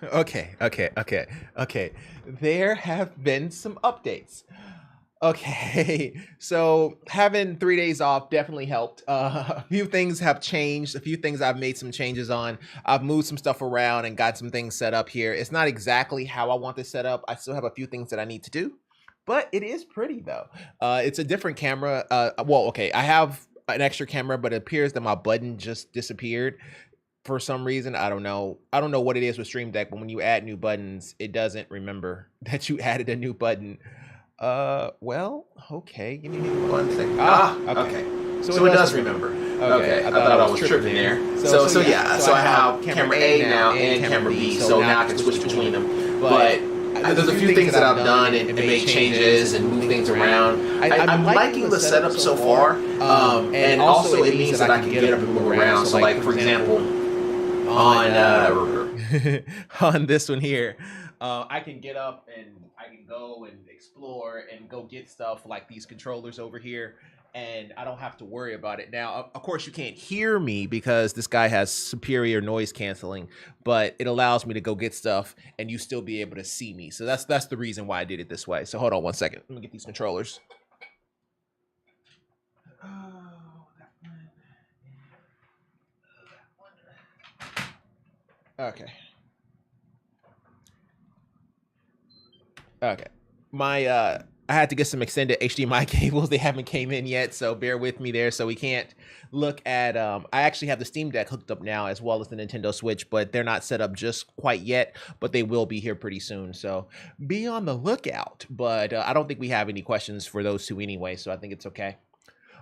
Okay. There have been some updates. Okay, so having 3 days off definitely helped. A few things have changed. A few things I've made some changes on. I've moved some stuff around and got some things set up here. It's not exactly how I want this set up. I still have a few things that I need to do, but it is pretty though. It's a different camera. Well, okay, I have an extra camera, but it appears that my button just disappeared for some reason. I don't know what it is with Stream Deck, but when you add new buttons, it doesn't remember that you added a new button. Well, okay. Give me one second. Okay. So it does remember. Okay. I thought I was tripping there. So I have camera A now and camera B, so now I can switch between them. But there's a few things that I've done and made changes and moved things around. I'm liking the setup so far. And also it means that I can get up and move around. So like, for example, on on this one here, I can get up and I can go and explore and go get stuff like these controllers over here, and I don't have to worry about it. Now, of course, you can't hear me because this guy has superior noise canceling, but it allows me to go get stuff and you still be able to see me. So that's the reason why I did it this way. So hold on one second. Let me get these controllers. Okay. I had to get some extended HDMI cables. They haven't came in yet, so bear with me there. So we can't look at, I actually have the Steam Deck hooked up now as well as the Nintendo Switch, but they're not set up just quite yet, but they will be here pretty soon. So be on the lookout, but I don't think we have any questions for those two anyway, so I think it's okay.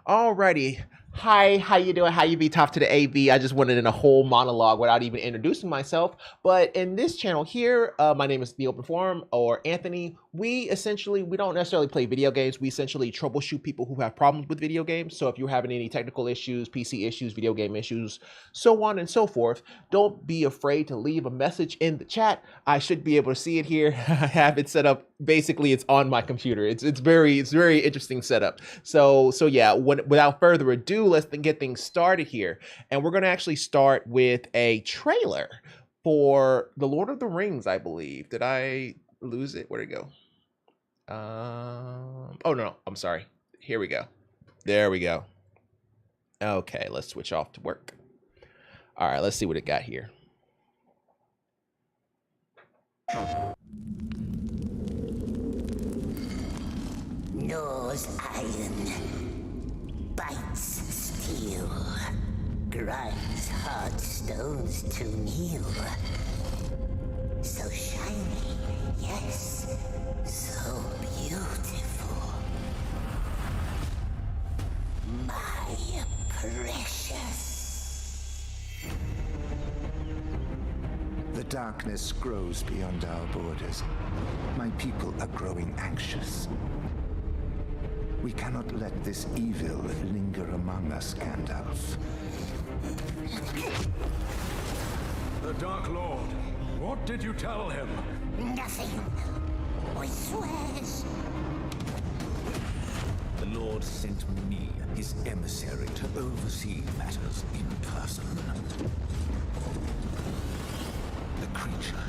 Alrighty. Hi, how you doing? How you be? Top to the AV. I just wanted in a whole monologue without even introducing myself. But in this channel here, my name is TheOpenForum, or Anthony. We don't necessarily play video games. We essentially troubleshoot people who have problems with video games. So if you're having any technical issues, PC issues, video game issues, so on and so forth, don't be afraid to leave a message in the chat. I should be able to see it here. I have it set up. Basically, it's on my computer. It's very interesting setup. So yeah, without further ado, let's get things started here. And we're going to actually start with a trailer for The Lord of the Rings, I believe. Did I lose it? Where'd it go? Oh, no, I'm sorry. Here we go. There we go. Okay, let's switch off to work. All right, let's see what it got here. Gnaws iron, bites steel, grinds hard stones to kneel. So shiny, yes, so beautiful. My precious. The darkness grows beyond our borders. My people are growing anxious. We cannot let this evil linger among us, Gandalf. The Dark Lord, what did you tell him? Nothing. I swears. The Lord sent me, his emissary, to oversee matters in person. The creature,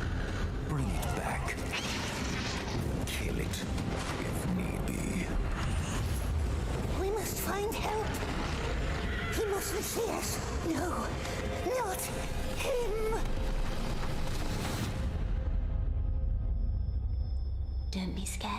bring it back. Kill it, if need be. We must find help. He mustn't see us. No, not him. Don't be scared.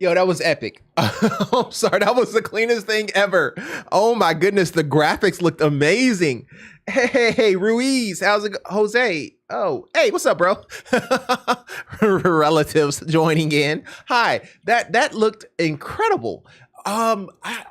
Yo, that was epic. I'm sorry, that was the cleanest thing ever. Oh my goodness, the graphics looked amazing. Hey, Ruiz, how's it go? Jose, oh, hey, what's up, bro? Relatives joining in. Hi, that looked incredible. I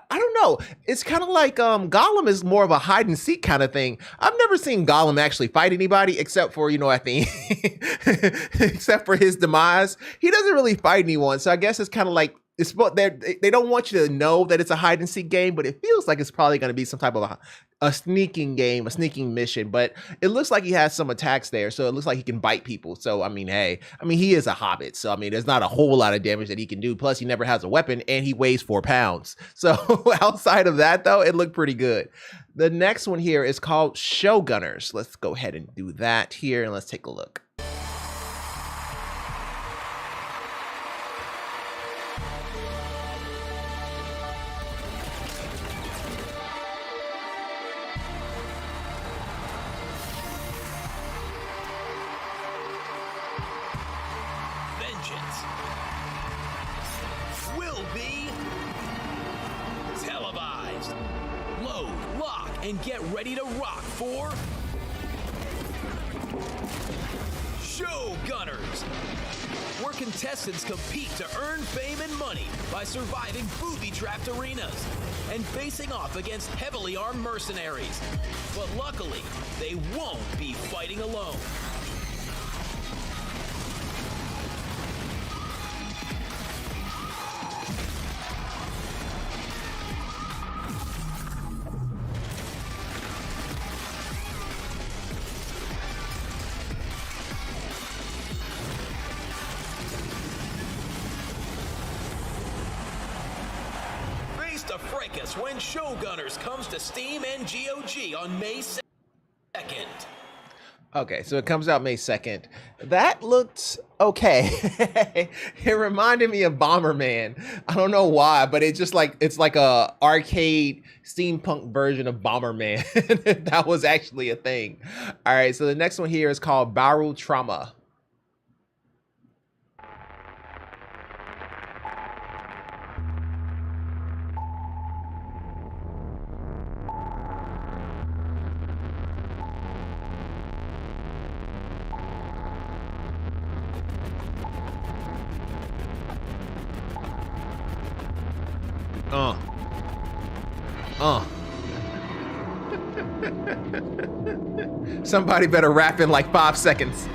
don't know. It's kind of like Gollum is more of a hide and seek kind of thing. I've never seen Gollum actually fight anybody except for, at the except for his demise. He doesn't really fight anyone. So I guess it's kind of like they don't want you to know that it's a hide and seek game, but it feels like it's probably going to be some type of a sneaking game, a sneaking mission. But it looks like he has some attacks there, so it looks like he can bite people. So he is a hobbit, so there's not a whole lot of damage that he can do. Plus, he never has a weapon, and he weighs 4 pounds. So outside of that, though, it looked pretty good. The next one here is called Showgunners. Let's go ahead and do that here, and let's take a look. And get ready to rock for Showgunners, where contestants compete to earn fame and money by surviving booby-trapped arenas and facing off against heavily armed mercenaries. But luckily, they won't be fighting alone. To fracas when Showgunners comes to Steam and GOG on May 2nd. Okay, so it comes out May 2nd. That looked okay. It reminded me of Bomberman. I don't know why, but it's like a arcade steampunk version of Bomberman. That was actually a thing. All right, so the next one here is called Baru Trauma. Somebody better rap in like 5 seconds.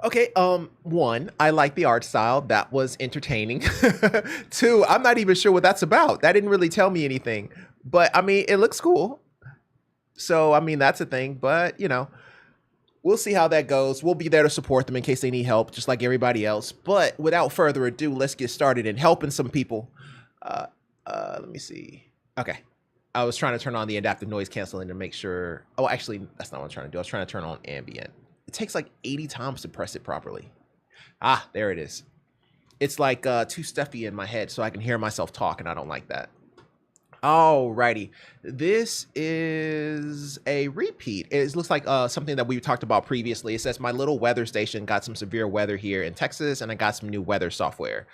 Okay, one, I like the art style. That was entertaining. Two, I'm not even sure what that's about. That didn't really tell me anything. But, it looks cool. So, that's a thing. But, we'll see how that goes. We'll be there to support them in case they need help, just like everybody else. But without further ado, let's get started in helping some people. Let me see. Okay. I was trying to turn on the adaptive noise canceling to make sure. Oh, actually, that's not what I'm trying to do. I was trying to turn on ambient. It takes like 80 times to press it properly. Ah, there it is. It's like too stuffy in my head, so I can hear myself talk, and I don't like that. Alrighty. This is a repeat. It looks like something that we talked about previously. It says, my little weather station got some severe weather here in Texas, and I got some new weather software.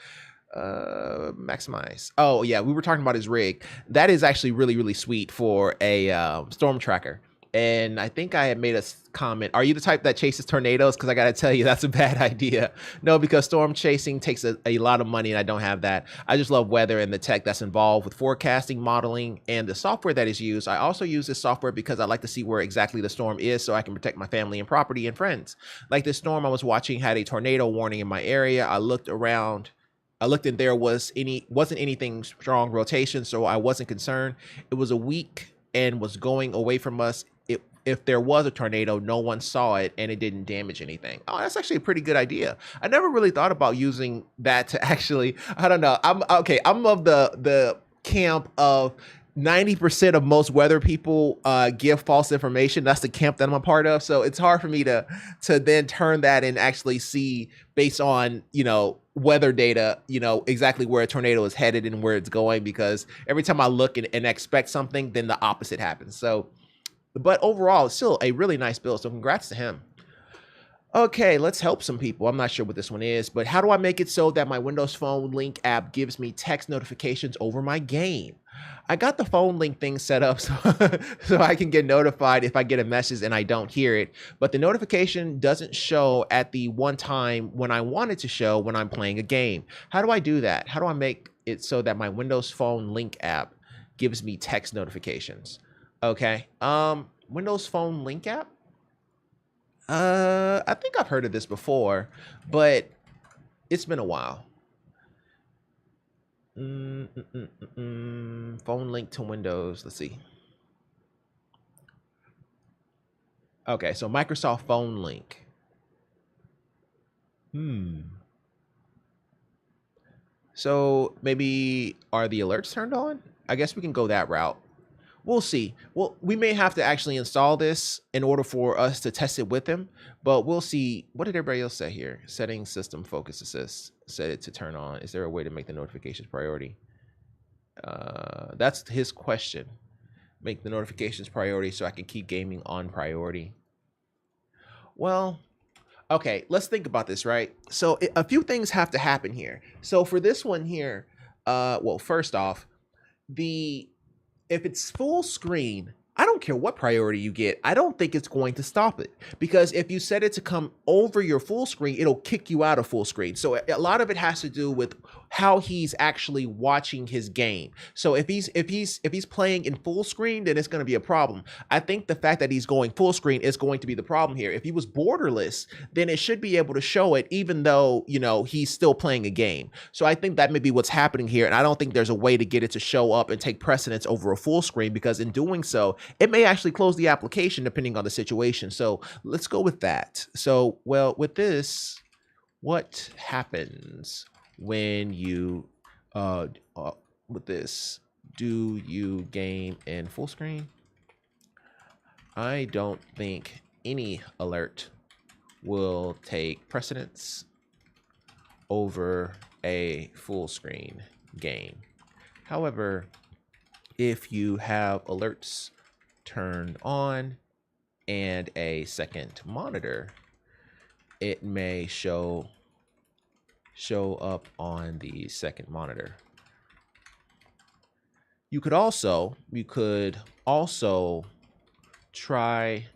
Maximize. Oh, yeah, we were talking about his rig. That is actually really, really sweet for a storm tracker. And I think I had made a comment. Are you the type that chases tornadoes? Because I got to tell you, that's a bad idea. No, because storm chasing takes a lot of money and I don't have that. I just love weather and the tech that's involved with forecasting, modeling, and the software that is used. I also use this software because I like to see where exactly the storm is so I can protect my family and property and friends. Like this storm I was watching had a tornado warning in my area. I looked around. I looked and there wasn't anything strong rotation, so I wasn't concerned. It was a week and was going away from us. If there was a tornado, no one saw it and it didn't damage anything. Oh, that's actually a pretty good idea. I never really thought about using that to actually, I don't know. I'm of the camp of 90% of most weather people give false information. That's the camp that I'm a part of. So it's hard for me to then turn that and actually see based on, weather data, exactly where a tornado is headed and where it's going, because every time I look and expect something, then the opposite happens. So, but overall, it's still a really nice build. So congrats to him. Okay, let's help some people. I'm not sure what this one is, but how do I make it so that my Windows Phone Link app gives me text notifications over my game? I got the phone link thing set up so I can get notified if I get a message and I don't hear it, but the notification doesn't show at the one time when I want it to show when I'm playing a game. How do I do that? How do I make it so that my Windows Phone Link app gives me text notifications? Okay, Windows Phone Link app? I think I've heard of this before, but it's been a while. Phone link to Windows. Let's see. Okay, so Microsoft Phone Link. So maybe are the alerts turned on? I guess we can go that route. We'll see. Well, we may have to actually install this in order for us to test it with him, but we'll see. What did everybody else say here? Settings, system, focus assist, set it to turn on. Is there a way to make the notifications priority? That's his question. Make the notifications priority so I can keep gaming on priority. Well, okay, let's think about this, right? So a few things have to happen here. So for this one here, well, first off, if it's full screen, I don't care what priority you get. I don't think it's going to stop it, because if you set it to come over your full screen, it'll kick you out of full screen. So a lot of it has to do with how he's actually watching his game. So if he's playing in full screen, then it's going to be a problem. I think the fact that he's going full screen is going to be the problem here. If he was borderless, then it should be able to show it even though, he's still playing a game. So I think that may be what's happening here. And I don't think there's a way to get it to show up and take precedence over a full screen, because in doing so, it may actually close the application depending on the situation. So let's go with that. So, well, with this, what happens when you, with this, do you game in full screen? I don't think any alert will take precedence over a full screen game. However, if you have alerts turned on and a second monitor, it may show up on the second monitor. You could also try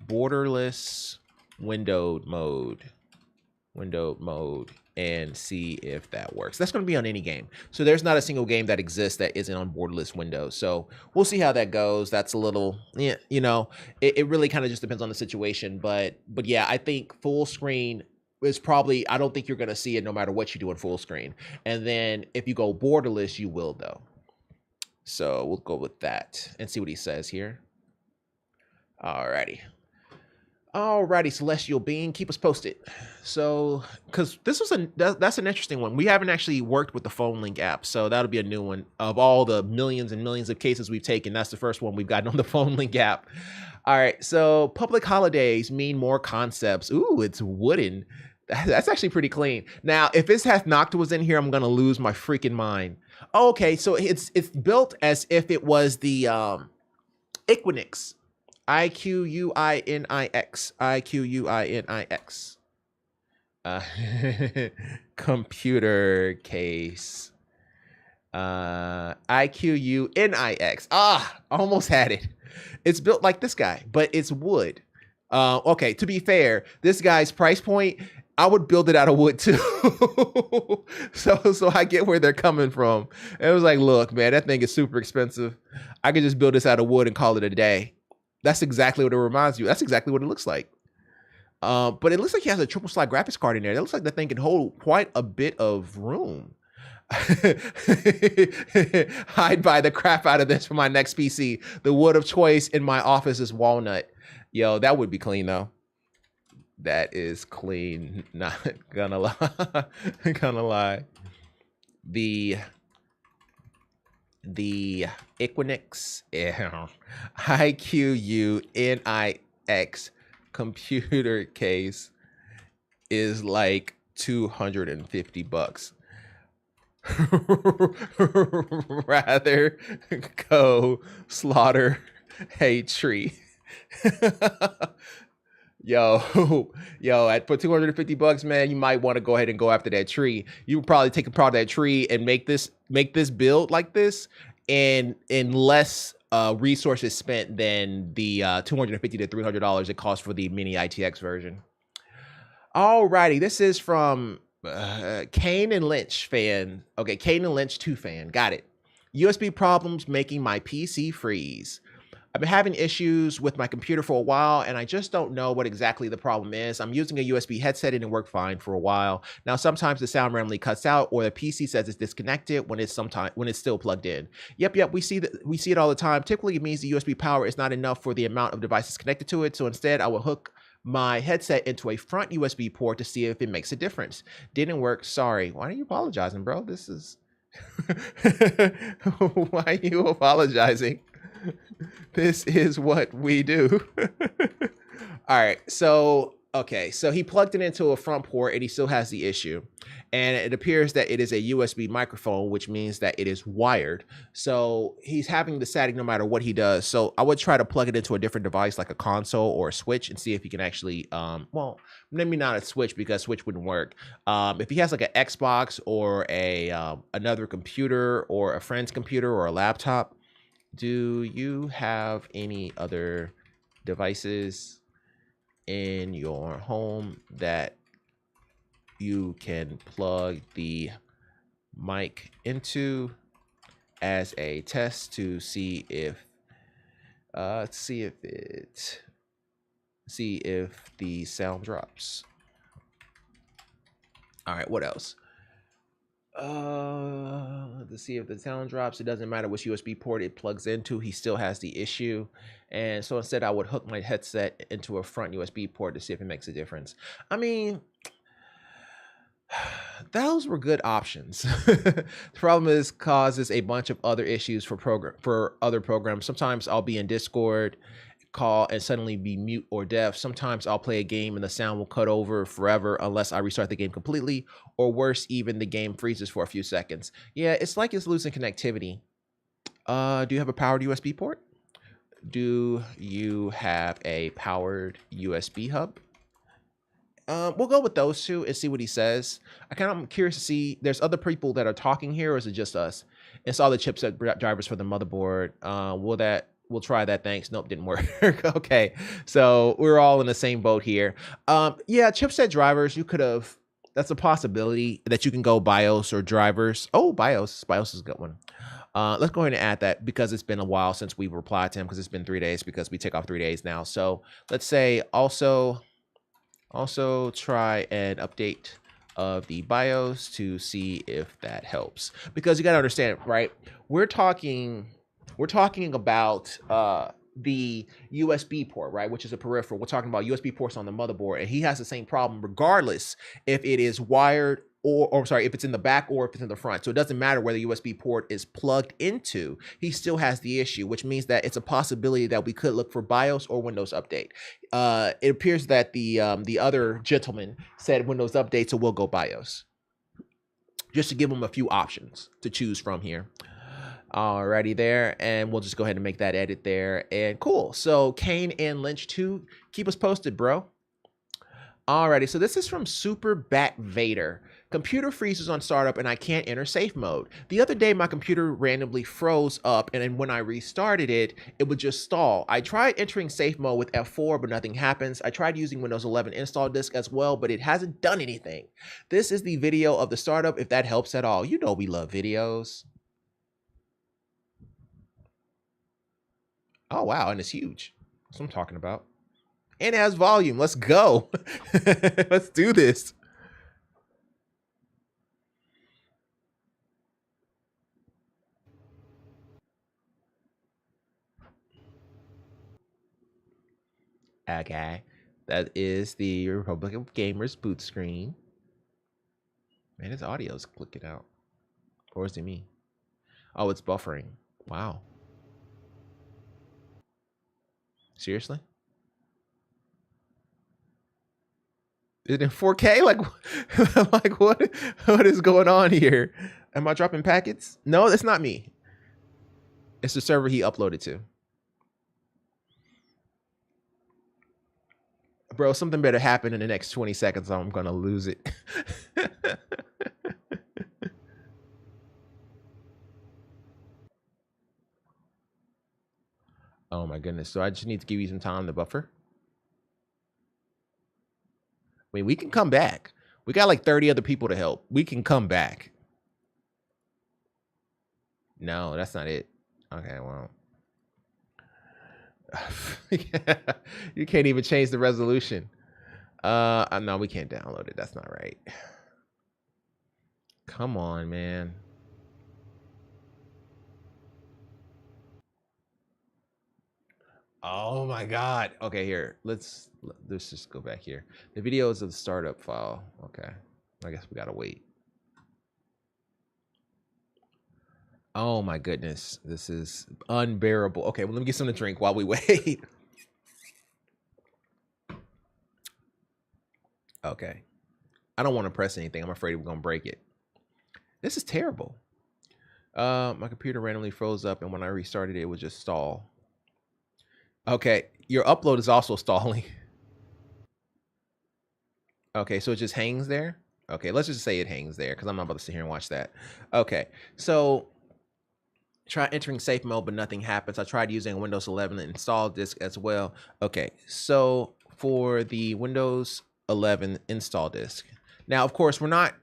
borderless windowed mode and see if that works. That's going to be on any game. So there's not a single game that exists that isn't on borderless windows. So we'll see how that goes. That's a little, yeah, it really kind of just depends on the situation. But yeah, I think full screen is probably, I don't think you're going to see it no matter what you do in full screen. And then if you go borderless, you will though. So we'll go with that and see what he says here. Alrighty, Celestial Being, keep us posted. So, because that's an interesting one. We haven't actually worked with the Phone Link app, so that'll be a new one. Of all the millions and millions of cases we've taken, that's the first one we've gotten on the Phone Link app. All right, so public holidays mean more concepts. Ooh, it's wooden. That's actually pretty clean. Now, if this has Noctua in here, I'm gonna lose my freaking mind. Oh, okay, so it's built as if it was the Equinix. Iquinix. Computer case. IQUNIX. Almost had it. It's built like this guy, but it's wood. Okay, to be fair, this guy's price point, I would build it out of wood too. so I get where they're coming from. And it was like, look, man, that thing is super expensive. I could just build this out of wood and call it a day. That's exactly what it reminds you. That's exactly what it looks like. But it looks like he has a triple slide graphics card in there. That looks like the thing can hold quite a bit of room. I'd buy the crap out of this for my next PC. The wood of choice in my office is walnut. Yo, that would be clean though. That is clean. Not gonna lie. Gonna lie. The Equinix IQUNIX computer case is like $250. Rather go slaughter a tree. Yo, for $250, man, you might want to go ahead and go after that tree. You would probably take apart that tree and make this build like this, and in less resources spent than the $250 to $300 it costs for the mini ITX version. Alrighty, this is from Kane and Lynch fan. Okay, Kane and Lynch 2 fan. Got it. USB problems making my PC freeze. I've been having issues with my computer for a while, and I just don't know what exactly the problem is. I'm using a USB headset and it worked fine for a while. Now, sometimes the sound randomly cuts out, or the PC says it's disconnected when it's still plugged in. Yep, we see it all the time. Typically, it means the USB power is not enough for the amount of devices connected to it. So instead, I will hook my headset into a front USB port to see if it makes a difference. Didn't work. Sorry. Why are you apologizing, bro? This is why are you apologizing? This is what we do. All right, so he plugged it into a front port and he still has the issue. And it appears that it is a USB microphone, which means that it is wired. So he's having the static no matter what he does. So I would try to plug it into a different device like a console or a Switch and see if he can actually, well, maybe not a Switch because Switch wouldn't work. If he has like an Xbox or another computer or a friend's computer or a laptop. Do you have any other devices in your home that you can plug the mic into as a test to see if the sound drops? All right, what else? To see if the sound drops. It doesn't matter which USB port it plugs into, he still has the issue. And so instead I would hook my headset into a front USB port to see if it makes a difference. I mean, those were good options. The problem is causes a bunch of other issues for other programs. Sometimes I'll be in Discord call and suddenly be mute or deaf. Sometimes I'll play a game and the sound will cut over forever unless I restart the game completely, or worse, even the game freezes for a few seconds. Yeah, it's like it's losing connectivity. Do you have a powered USB port? Do you have a powered USB hub? We'll go with those two and see what he says. I'm curious to see, there's other people that are talking here, or is it just us? It's all the chipset drivers for the motherboard. We'll try that. Thanks. Nope, didn't work. Okay, so we're all in the same boat here. Yeah, chipset drivers, you could have, that's a possibility that you can go BIOS or drivers. Oh, BIOS is a good one. Let's go ahead and add that because it's been a while since we replied to him, because it's been 3 days because we take off 3 days now. So let's say also try an update of the BIOS to see if that helps, because you got to understand, right? We're talking about the USB port, right, which is a peripheral. We're talking about USB ports on the motherboard, and he has the same problem regardless if it is wired or sorry, if it's in the back or if it's in the front. So it doesn't matter where the USB port is plugged into, he still has the issue, which means that it's a possibility that we could look for BIOS or Windows Update. It appears that the other gentleman said Windows Update, so we'll go BIOS, just to give him a few options to choose from here. Alrighty there, and we'll just go ahead and make that edit there, and cool. So Kane and Lynch 2, keep us posted, bro. Alrighty, so this is from Super Bat Vader. Computer freezes on startup and I can't enter safe mode. The other day, my computer randomly froze up, and then when I restarted it, it would just stall. I tried entering safe mode with F4, but nothing happens. I tried using Windows 11 install disk as well, but it hasn't done anything. This is the video of the startup, if that helps at all. You know we love videos. Oh, wow, and it's huge. That's what I'm talking about. And it has volume. Let's go. Let's do this. Okay, that is the Republic of Gamers boot screen. Man, his audio's clicking out. Or is it me? Oh, it's buffering. Wow. Seriously? Is it in 4K? Like what is going on here? Am I dropping packets? No, that's not me. It's the server he uploaded to. Bro, something better happen in the next 20 seconds or I'm gonna lose it. Oh my goodness. So I just need to give you some time to buffer. I mean, we can come back. We got like 30 other people to help. We can come back. No, that's not it. Okay, well. You can't even change the resolution. No, we can't download it. That's not right. Come on, man. Oh my God. Okay, here. Let's just go back here. The video is of the startup file. Okay. I guess we gotta wait. Oh my goodness. This is unbearable. Okay, well, let me get something to drink while we wait. Okay. I don't want to press anything. I'm afraid we're gonna break it. This is terrible. My computer randomly froze up, and when I restarted it would just stall. Okay, your upload is also stalling. Okay, so it just hangs there. Okay, let's just say it hangs there because I'm not about to sit here and watch that. Okay, so try entering safe mode, but nothing happens. I tried using Windows 11 install disk as well. Okay, so for the Windows 11 install disk. Now, of course, we're not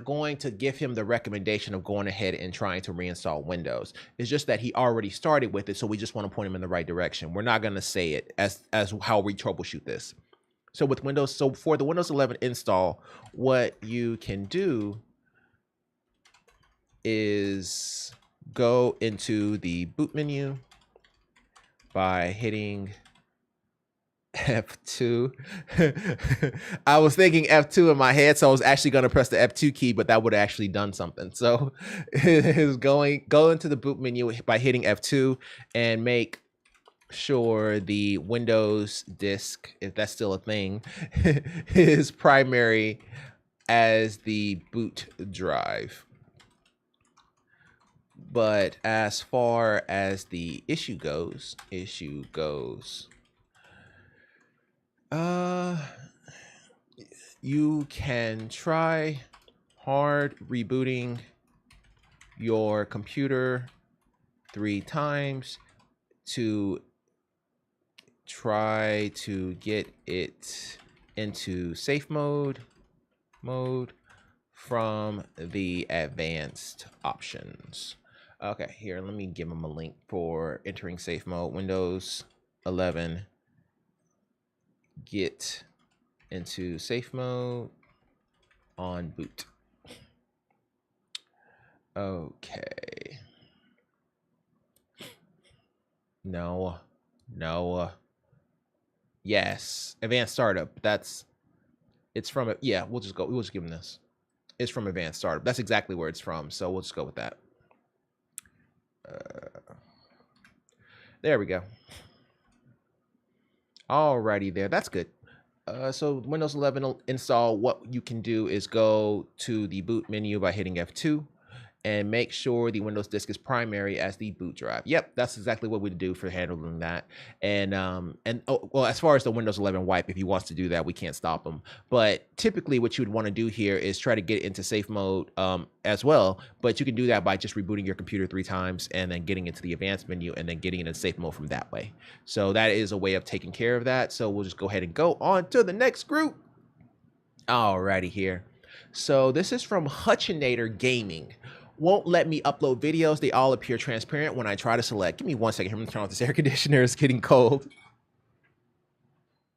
going to give him the recommendation of going ahead and trying to reinstall Windows. It's just that he already started with it, so we just want to point him in the right direction. We're not going to say it as how we troubleshoot this. So with Windows, so for the Windows 11 install, what you can do is go into the boot menu by hitting F2. I was thinking F2 in my head, so I was actually going to press the F2 key, but that would have actually done something. So is go into the boot menu by hitting F2 and make sure the Windows disk, if that's still a thing, is primary as the boot drive. But as far as the issue goes, you can try hard rebooting your computer 3 times to try to get it into safe mode from the advanced options. Okay, here, let me give him a link for entering safe mode. Windows 11, get into safe mode on boot. Okay. No. Yes, advanced startup. It's from it. Yeah, we'll just give him this. It's from advanced startup. That's exactly where it's from. So we'll just go with that. There we go. Alrighty there. That's good. So Windows 11 install, what you can do is go to the boot menu by hitting F2 and make sure the Windows disk is primary as the boot drive. Yep, that's exactly what we do for handling that. And well, as far as the Windows 11 wipe, if he wants to do that, we can't stop him. But typically what you would want to do here is try to get into safe mode as well. But you can do that by just rebooting your computer 3 times and then getting into the advanced menu and then getting into safe mode from that way. So that is a way of taking care of that. So we'll just go ahead and go on to the next group. Alrighty here. So this is from Hutchinator Gaming. Won't let me upload videos. They all appear transparent when I try to select. Give me 1 second. I'm gonna turn off this air conditioner. It's getting cold.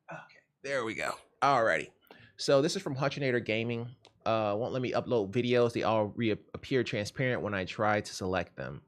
Okay, there we go. Alrighty. So this is from Hutchinator Gaming. Won't let me upload videos. They all appear transparent when I try to select them.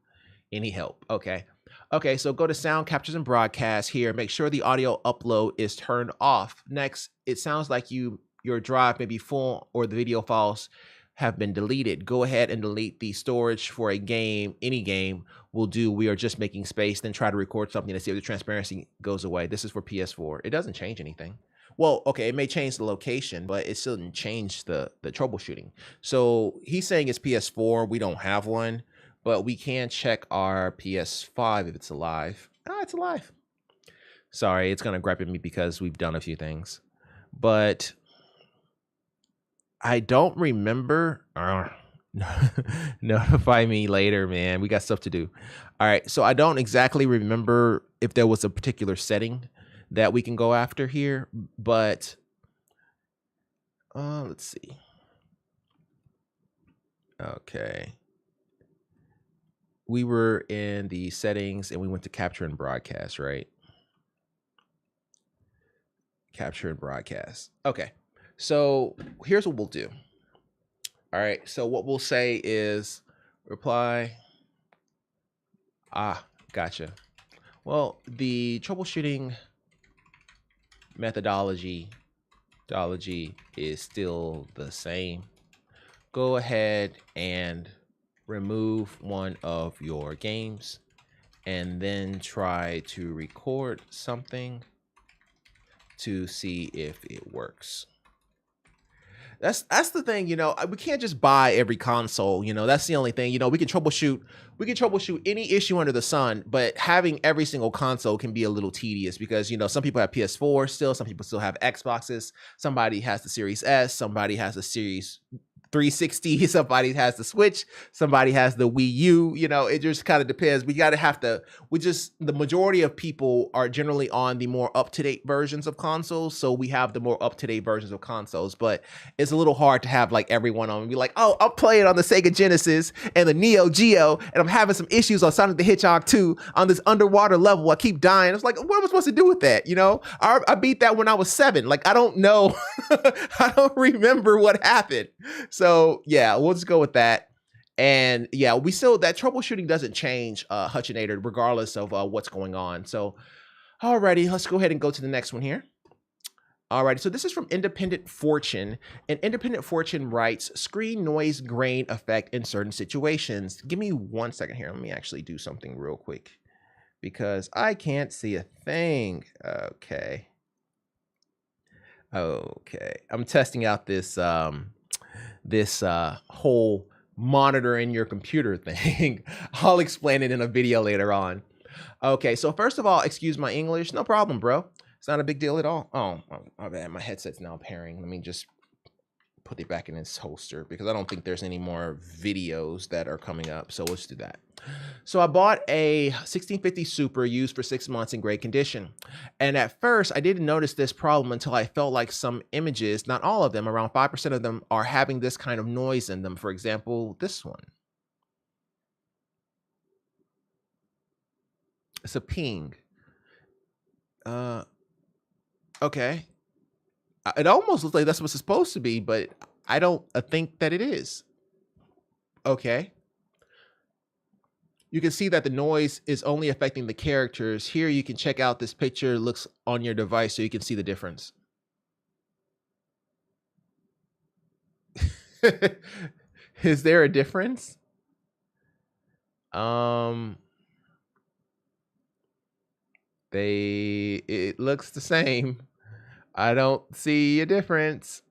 Any help? Okay. Okay, so go to sound captures and broadcast here. Make sure the audio upload is turned off. Next, it sounds like your drive may be full or the video files have been deleted. Go ahead and delete the storage for a game. Any game will do. We are just making space. Then try to record something to see if the transparency goes away. This is for PS4. It doesn't change anything. Well, okay, it may change the location, but it still didn't change the troubleshooting. So he's saying it's PS4. We don't have one, but we can check our PS5 if it's alive. Oh, it's alive. Sorry, it's gonna gripe at me because we've done a few things, but I don't remember. Notify me later, man. We got stuff to do. All right. So I don't exactly remember if there was a particular setting that we can go after here, but let's see. Okay. We were in the settings and we went to capture and broadcast, right? Capture and broadcast. Okay. So here's what we'll do. All right. So what we'll say is reply. Gotcha. Well, the troubleshooting methodology is still the same. Go ahead and remove one of your games and then try to record something to see if it works. That's the thing, you know, we can't just buy every console, you know, that's the only thing, you know, we can troubleshoot any issue under the sun, but having every single console can be a little tedious because, you know, some people have PS4 still, some people still have Xboxes, somebody has the Series S, somebody has the Series 360, somebody has the Switch, somebody has the Wii U, you know, it just kind of depends. The majority of people are generally on the more up-to-date versions of consoles, so we have the more up-to-date versions of consoles, but it's a little hard to have like everyone on and be like, oh, I'm playing on the Sega Genesis and the Neo Geo, and I'm having some issues on Sonic the Hedgehog 2 on this underwater level. I keep dying. It's like, what am I supposed to do with that? You know, I beat that when I was 7. Like, I don't know. I don't remember what happened. So yeah, we'll just go with that. And yeah, that troubleshooting doesn't change Hutchinator regardless of what's going on. So alrighty, let's go ahead and go to the next one here. Alrighty, so this is from Independent Fortune, and Independent Fortune writes, screen noise grain effect in certain situations. Give me 1 second here. Let me actually do something real quick because I can't see a thing. Okay. I'm testing out this whole monitor in your computer thing. I'll explain it in a video later on. Okay, so first of all, excuse my English. No problem, bro. It's not a big deal at all. Oh, my bad. My headset's now pairing. Let me just put it back in its holster because I don't think there's any more videos that are coming up. So let's do that. So I bought a 1650 Super used for 6 months in great condition. And at first I didn't notice this problem until I felt like some images, not all of them, around 5% of them are having this kind of noise in them. For example, this one. It's a ping. Okay. It almost looks like that's what it's supposed to be, but I think that it is. Okay. You can see that the noise is only affecting the characters. Here you can check out this picture. It looks on your device so you can see the difference. Is there a difference? It looks the same. I don't see a difference.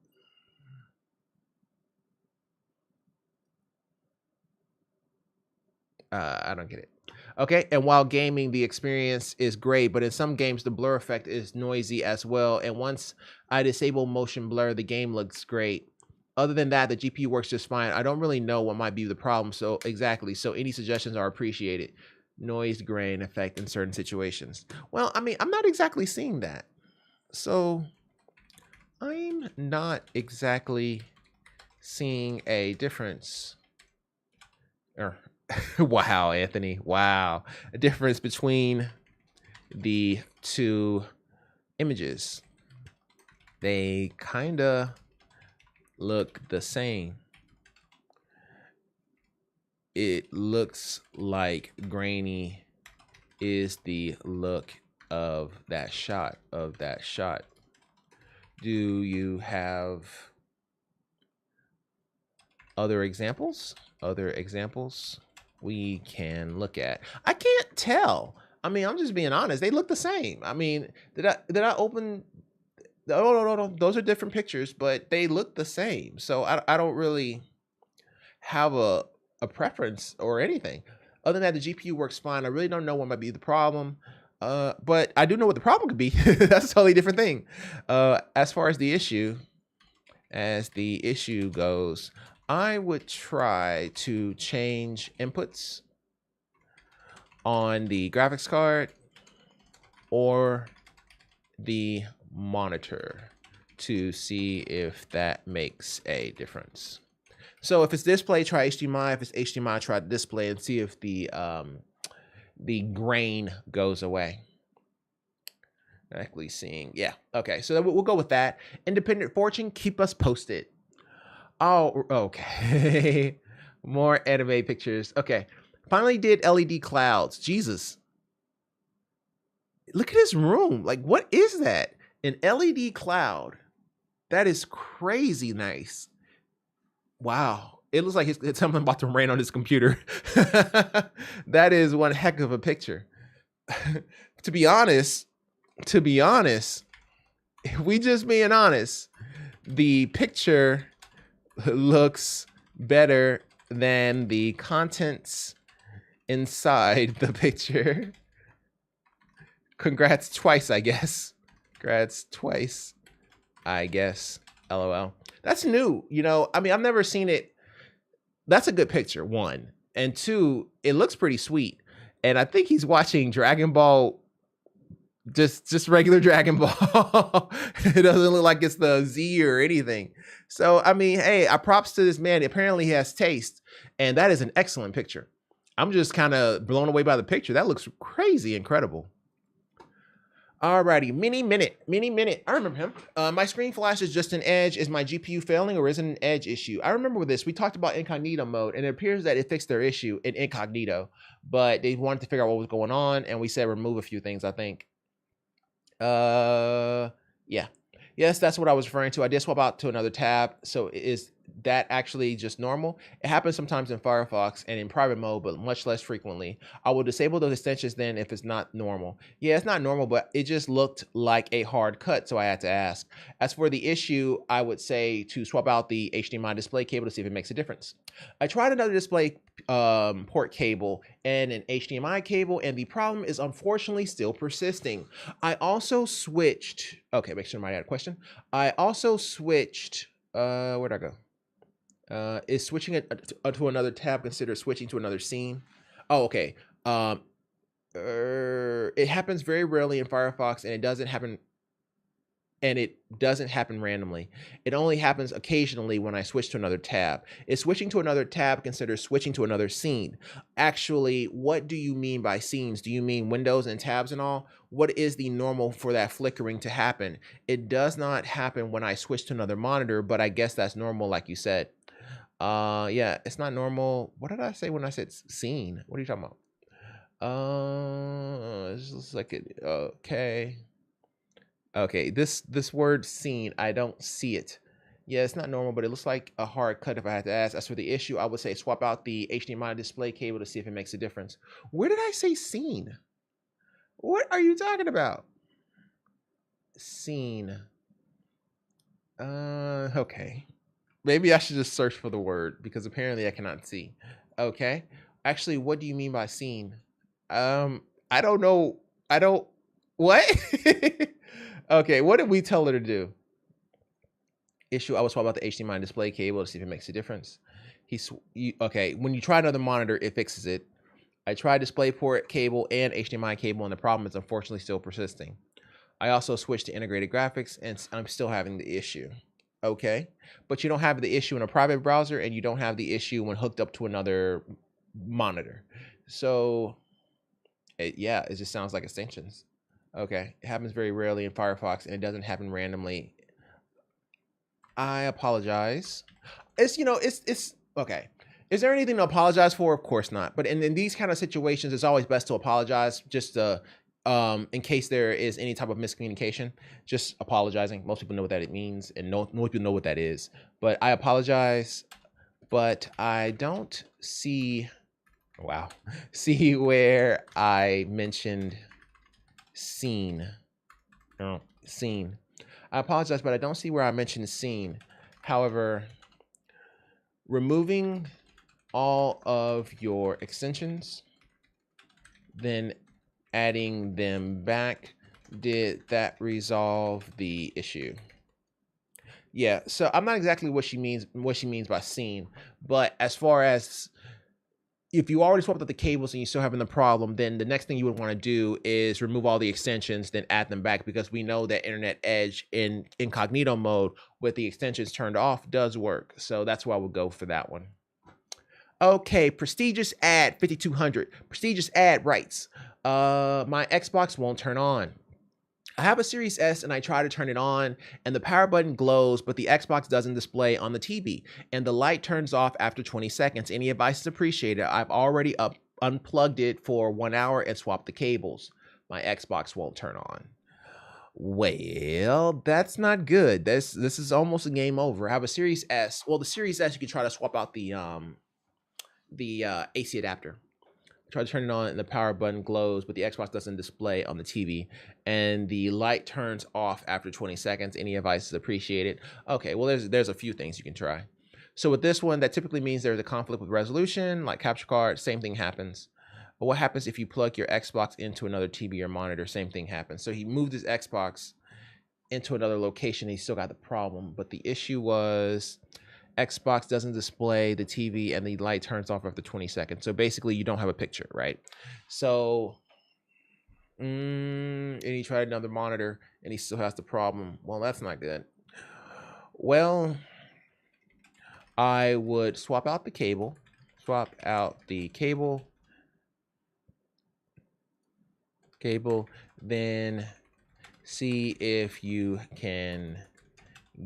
I don't get it. Okay, and while gaming, the experience is great, but in some games, the blur effect is noisy as well. And once I disable motion blur, the game looks great. Other than that, the GPU works just fine. I don't really know what might be the problem. So exactly. So any suggestions are appreciated. Noise grain effect in certain situations. Well, I mean, I'm not exactly seeing that. So I'm not exactly seeing a difference. Wow, Anthony. Wow. A difference between the two images. They kind of look the same. It looks like grainy is the look of that shot, Do you have other examples? We can look at. I can't tell. I mean, I'm just being honest. They look the same. I mean, did I open? Oh, no. Those are different pictures, but they look the same. So I don't really have a preference or anything. Other than that, the GPU works fine. I really don't know what might be the problem. But I do know what the problem could be. That's a totally different thing. As far as the issue goes, I would try to change inputs on the graphics card or the monitor to see if that makes a difference. So if it's display, try HDMI. If it's HDMI, try display and see if the grain goes away. Actually seeing, yeah, okay. So we'll go with that. Independent Fortune, keep us posted. Oh, okay. More anime pictures. Okay. Finally did LED clouds. Jesus. Look at his room. Like, what is that? An LED cloud. That is crazy nice. Wow. It looks like it's something about to rain on his computer. That is one heck of a picture. To be honest, if we just being honest, the picture looks better than the contents inside the picture. Congrats twice, I guess. LOL. That's new. You know, I mean, I've never seen it. That's a good picture, one. And two, it looks pretty sweet. And I think he's watching Dragon Ball, just regular Dragon Ball. It doesn't look like it's the Z or anything. So, I mean, hey, I props to this man. Apparently he has taste. And that is an excellent picture. I'm just kind of blown away by the picture. That looks crazy incredible. Alrighty, Mini Minute. I remember him. My screen flash is just an edge. Is my GPU failing or is it an edge issue? I remember this. We talked about incognito mode, and it appears that it fixed their issue in incognito, but they wanted to figure out what was going on, and we said remove a few things, I think. Yeah. Yes, that's what I was referring to. I did swap out to another tab. So is that actually just normal? It happens sometimes in Firefox and in private mode, but much less frequently. I will disable those extensions then if it's not normal. Yeah, it's not normal, but it just looked like a hard cut, so I had to ask. As for the issue, I would say to swap out the HDMI display cable to see if it makes a difference. I tried another display port cable and an HDMI cable, and the problem is unfortunately still persisting. I also switched, okay, make sure I had a question. I also switched, where'd I go? Is switching it to another tab considered switching to another scene? Oh, okay. It happens very rarely in Firefox, and it doesn't happen randomly. It only happens occasionally when I switch to another tab. Is switching to another tab considered switching to another scene? Actually, what do you mean by scenes? Do you mean windows and tabs and all? What is the normal for that flickering to happen? It does not happen when I switch to another monitor, but I guess that's normal, like you said. Yeah, it's not normal. What did I say when I said scene? What are you talking about? This looks like it. Okay. Okay, this word scene, I don't see it. Yeah, it's not normal, but it looks like a hard cut if I had to ask. As for the issue, I would say swap out the HDMI display cable to see if it makes a difference. Where did I say scene? What are you talking about? Scene. Okay. Maybe I should just search for the word because apparently I cannot see. Okay. Actually, what do you mean by scene? I don't know. What? Okay, what did we tell her to do? Issue, I will swap out the HDMI display cable to see if it makes a difference. Okay, when you try another monitor, it fixes it. I tried DisplayPort cable and HDMI cable, and the problem is unfortunately still persisting. I also switched to integrated graphics, and I'm still having the issue. Okay, but you don't have the issue in a private browser, and you don't have the issue when hooked up to another monitor. So, it just sounds like extensions. Okay, it happens very rarely in Firefox, and it doesn't happen randomly. I apologize. It's okay. Is there anything to apologize for? Of course not. But in these kind of situations, it's always best to apologize, just in case there is any type of miscommunication. Just apologizing. Most people know what that it means, and most people know what that is. But I apologize. But I don't see where I mentioned scene. No, scene. I apologize, but I don't see where I mentioned scene. However, removing all of your extensions, then adding them back, did that resolve the issue? Yeah, so I'm not exactly what she means by scene, but as far as if you already swapped out the cables and you're still having the problem, then the next thing you would want to do is remove all the extensions, then add them back, because we know that Internet Edge in incognito mode with the extensions turned off does work. So that's why we'll go for that one. Okay, Prestigious Ad 5200. Prestigious Ad writes, my Xbox won't turn on. I have a Series S and I try to turn it on and the power button glows, but the Xbox doesn't display on the TV and the light turns off after 20 seconds. Any advice is appreciated. I've already unplugged it for 1 hour and swapped the cables. My Xbox won't turn on. Well, that's not good. This is almost a game over. I have a Series S. Well, the Series S, you can try to swap out the AC adapter. Try to turn it on and the power button glows, but the Xbox doesn't display on the TV and the light turns off after 20 seconds. Any advice is appreciated. Okay, well, there's a few things you can try. So with this one, that typically means there's a conflict with resolution, like capture card, same thing happens. But what happens if you plug your Xbox into another TV or monitor? Same thing happens. So he moved his Xbox into another location. He still got the problem, but the issue was Xbox doesn't display the TV and the light turns off after 20 seconds. So basically you don't have a picture, right? So, and he tried another monitor and he still has the problem. Well, that's not good. Well, I would swap out the cable, then see if you can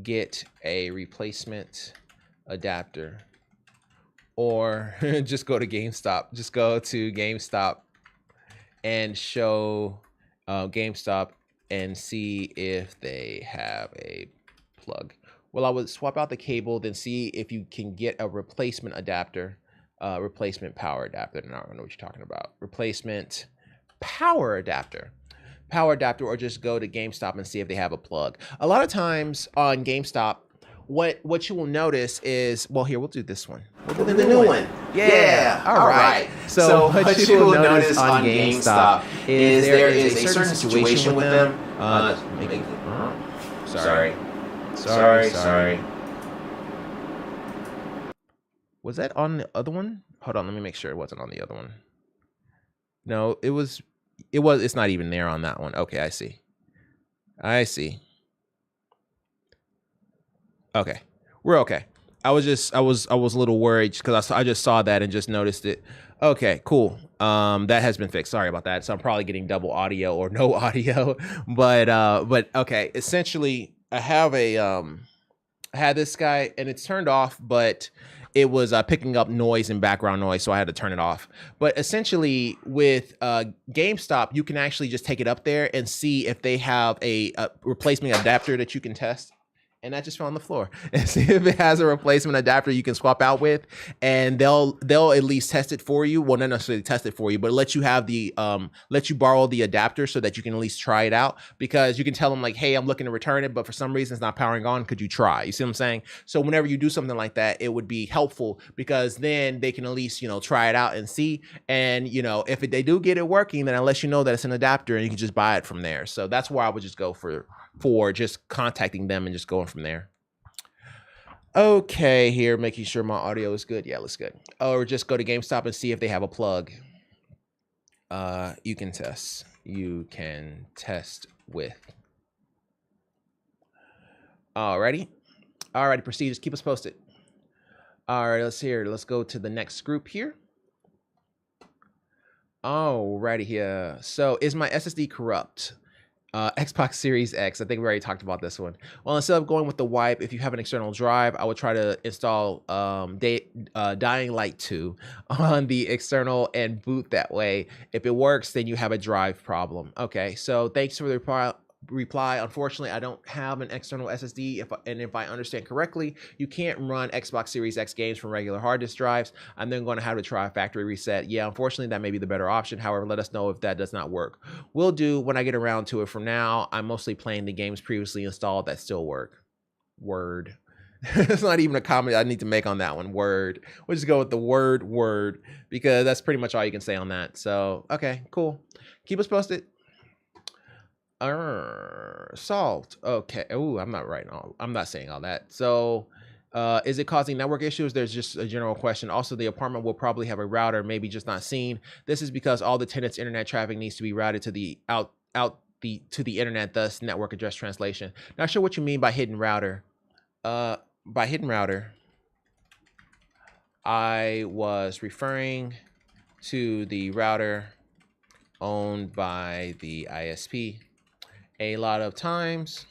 get a replacement adapter, or just go to GameStop. Just go to GameStop and show GameStop and see if they have a plug. Well, I would swap out the cable, then see if you can get a replacement adapter, replacement power adapter. I don't know what you're talking about. Replacement power adapter. Or just go to GameStop and see if they have a plug. A lot of times on GameStop, what you will notice is, well, here, we'll do this one. We'll do the new one. Yeah. All right. So what you will notice on GameStop is there is a certain situation with them. Sorry. Was that on the other one? Hold on, let me make sure it wasn't on the other one. No, it was. It's not even there on that one. Okay, I see. Okay, we're okay. I was a little worried because I just saw that and just noticed it. Okay, cool. That has been fixed. Sorry about that. So I'm probably getting double audio or no audio, but okay. Essentially, I have I had this guy and it's turned off, but it was picking up noise and background noise, so I had to turn it off. But essentially, with GameStop, you can actually just take it up there and see if they have a replacement adapter that you can test. and that just fell on the floor. And see if it has a replacement adapter you can swap out with, and they'll at least test it for you. Well, not necessarily test it for you, but let you have the let you borrow the adapter so that you can at least try it out, because you can tell them like, hey, I'm looking to return it, but for some reason it's not powering on. Could you try? You see what I'm saying? So whenever you do something like that, it would be helpful, because then they can at least, you know, try it out and see. And, you know, if they do get it working, then it lets you know that it's an adapter and you can just buy it from there. So that's where I would just go for just contacting them and just going from there. Okay, here, making sure my audio is good. Yeah, looks good. Or just go to GameStop and see if they have a plug. You can test. You can test with. Alrighty. Alrighty, proceed. Just keep us posted. All right, let's go to the next group here. Alrighty here. So, is my SSD corrupt? Xbox Series X. I think we already talked about this one. Well, instead of going with the wipe, if you have an external drive, I would try to install Dying Light 2 on the external and boot that way. If it works, then you have a drive problem. Okay, so thanks for the reply. Unfortunately, I don't have an external SSD. If I understand correctly, you can't run Xbox Series X games from regular hard disk drives. I'm then going to have to try a factory reset. Yeah, unfortunately, that may be the better option. However, let us know if that does not work. Will do when I get around to it. For now, I'm mostly playing the games previously installed that still work. Word. It's not even a comment I need to make on that one. Word. We'll just go with the word, because that's pretty much all you can say on that. So, okay, cool. Keep us posted. Solved. Okay. Oh, I'm not saying all that. So, is it causing network issues? There's just a general question. Also, the apartment will probably have a router, maybe just not seen. This is because all the tenants' internet traffic needs to be routed to the to the internet, thus network address translation. Not sure what you mean by hidden router. By hidden router, I was referring to the router owned by the ISP. A lot of times,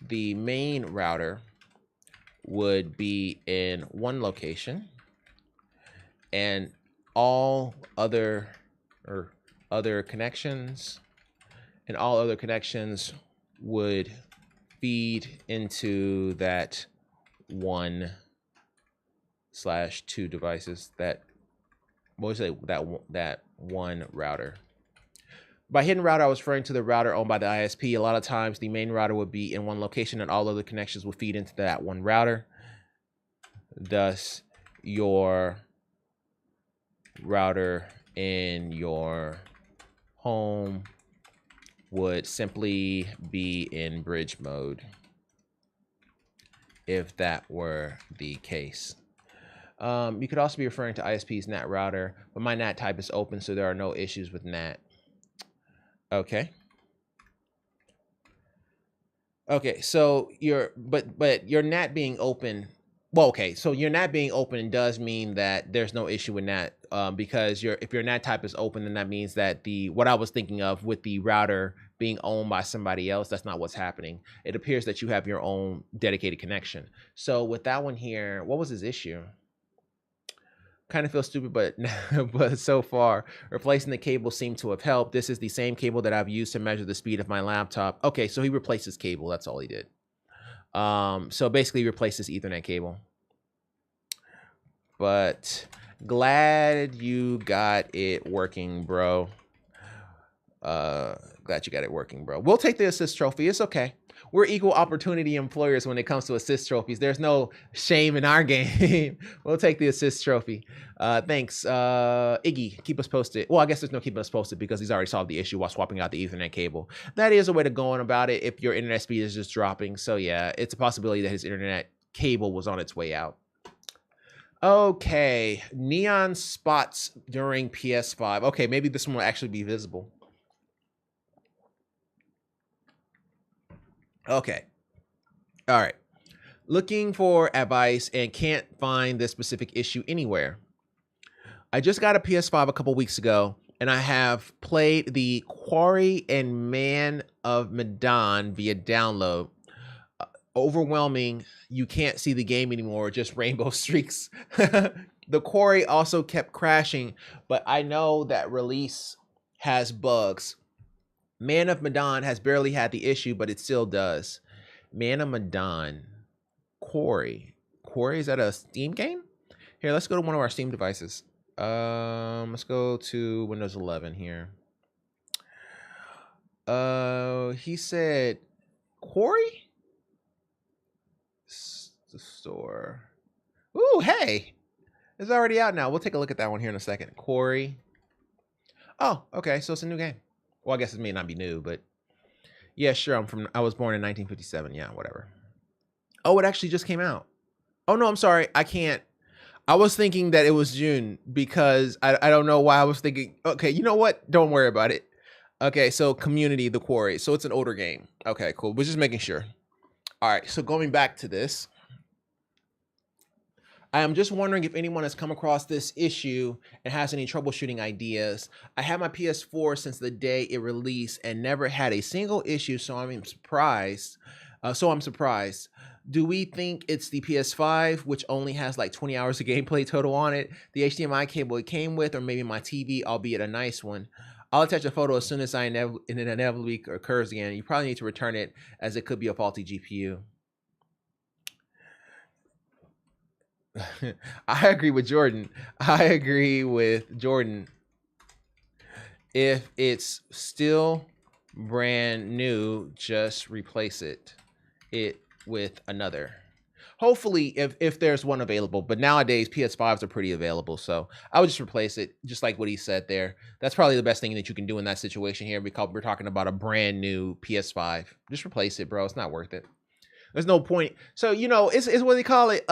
the main router would be in one location, and all other connections would feed into that 1/2 devices, that one router. By hidden router, I was referring to the router owned by the ISP. A lot of times, the main router would be in one location, and all other connections would feed into that one router. Thus, your router in your home would simply be in bridge mode, if that were the case. You could also be referring to ISP's NAT router, but my NAT type is open, so there are no issues with NAT. Okay. Okay, so your NAT being open. Well, okay, so your NAT being open does mean that there's no issue with NAT, because if your NAT type is open, then that means that what I was thinking of with the router being owned by somebody else, that's not what's happening. It appears that you have your own dedicated connection. So with that one here, what was his issue? Kind of feel stupid, but so far replacing the cable seemed to have helped. This is the same cable that I've used to measure the speed of my laptop. Okay, so he replaced his cable. That's all he did. So basically he replaced his Ethernet cable. But glad you got it working, bro. Glad you got it working, bro. We'll take the assist trophy. It's okay. We're equal opportunity employers when it comes to assist trophies. There's no shame in our game. We'll take the assist trophy. Thanks. Iggy, keep us posted. Well, I guess there's no keeping us posted because he's already solved the issue while swapping out the Ethernet cable. That is a way to go on about it if your internet speed is just dropping. So yeah, it's a possibility that his internet cable was on its way out. Okay, neon spots during PS5. Okay, maybe this one will actually be visible. Okay. All right. Looking for advice and can't find this specific issue anywhere. I just got a PS5 a couple weeks ago, and I have played the Quarry and Man of Medan via download. Overwhelming. You can't see the game anymore, just rainbow streaks. The Quarry also kept crashing, but I know that release has bugs. Man of Medan has barely had the issue, but it still does. Man of Medan. Quarry. Quarry, is that a Steam game? Here, let's go to one of our Steam devices. Let's go to Windows 11 here. He said Quarry? The store. Ooh, hey. It's already out now. We'll take a look at that one here in a second. Quarry. Oh, okay. So it's a new game. Well, I guess it may not be new, but yeah, sure. I was born in 1957. Yeah, whatever. Oh, it actually just came out. Oh no, I'm sorry. I can't. I was thinking that it was June because I don't know why I was thinking. Okay, you know what? Don't worry about it. Okay, so Community, The Quarry. So it's an older game. Okay, cool. We're just making sure. All right, so going back to this. I am just wondering if anyone has come across this issue and has any troubleshooting ideas. I had my PS4 since the day it released and never had a single issue, so I'm surprised. Do we think it's the PS5, which only has like 20 hours of gameplay total on it, the HDMI cable it came with, or maybe my TV, albeit a nice one? I'll attach a photo as soon as it inevitably occurs again. You probably need to return it as it could be a faulty GPU. I agree with Jordan. If it's still brand new, just replace it with another. Hopefully, if there's one available. But nowadays, PS5s are pretty available, so I would just replace it, just like what he said there. That's probably the best thing that you can do in that situation here, because we're talking about a brand new PS5. Just replace it, bro. It's not worth it. There's no point. So, you know, it's what they call it,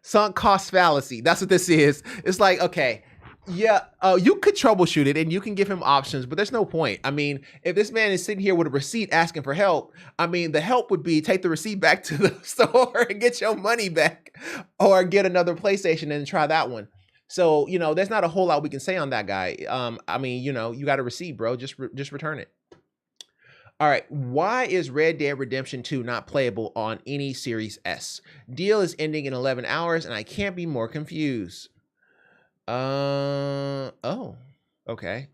sunk cost fallacy. That's what this is. It's like, okay, yeah, you could troubleshoot it and you can give him options, but there's no point. I mean, if this man is sitting here with a receipt asking for help, I mean, the help would be take the receipt back to the store and get your money back, or get another PlayStation and try that one. So, you know, there's not a whole lot we can say on that guy. I mean, you know, you got a receipt, bro. Just return it. All right, why is Red Dead Redemption 2 not playable on any Series S? Deal is ending in 11 hours, and I can't be more confused. Oh, okay.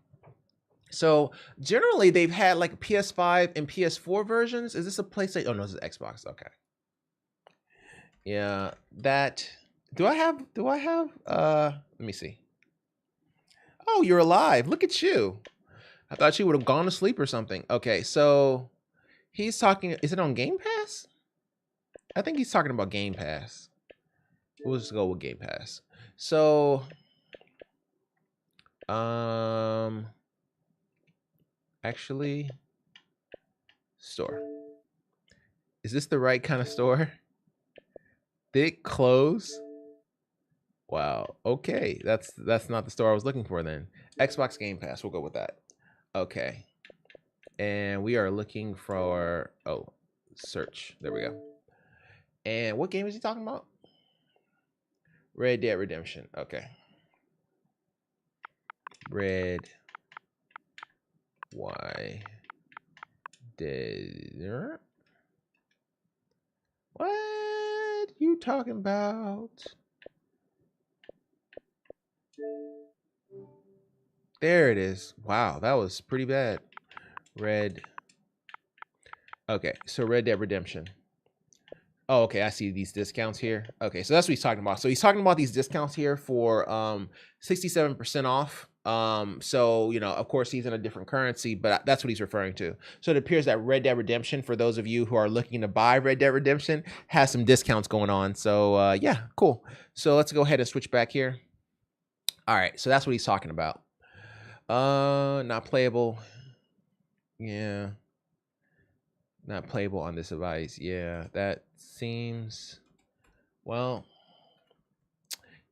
So generally, they've had like PS5 and PS4 versions. Is this a PlayStation? Oh no, this is Xbox. Okay. Yeah, that. Do I have? Let me see. Oh, you're alive. Look at you. I thought you would have gone to sleep or something. Okay, so he's talking. Is it on Game Pass? I think he's talking about Game Pass. We'll just go with Game Pass. So, actually, store. Is this the right kind of store? Thick clothes. Wow. Okay, that's not the store I was looking for then. Xbox Game Pass. We'll go with that. Okay. And we are looking for, oh, search. There we go. And what game is he talking about? Red Dead Redemption. Okay. Red. Why? Dead. What you talking about? There it is. Wow, that was pretty bad. Red. Okay, so Red Dead Redemption. Oh, okay, I see these discounts here. Okay, so that's what he's talking about. So he's talking about these discounts here for 67% off. So, you know, of course he's in a different currency, but that's what he's referring to. So it appears that Red Dead Redemption, for those of you who are looking to buy Red Dead Redemption, has some discounts going on. So yeah, cool. So let's go ahead and switch back here. All right, so that's what he's talking about. Not playable. Yeah. Not playable on this device. Yeah, that seems, well,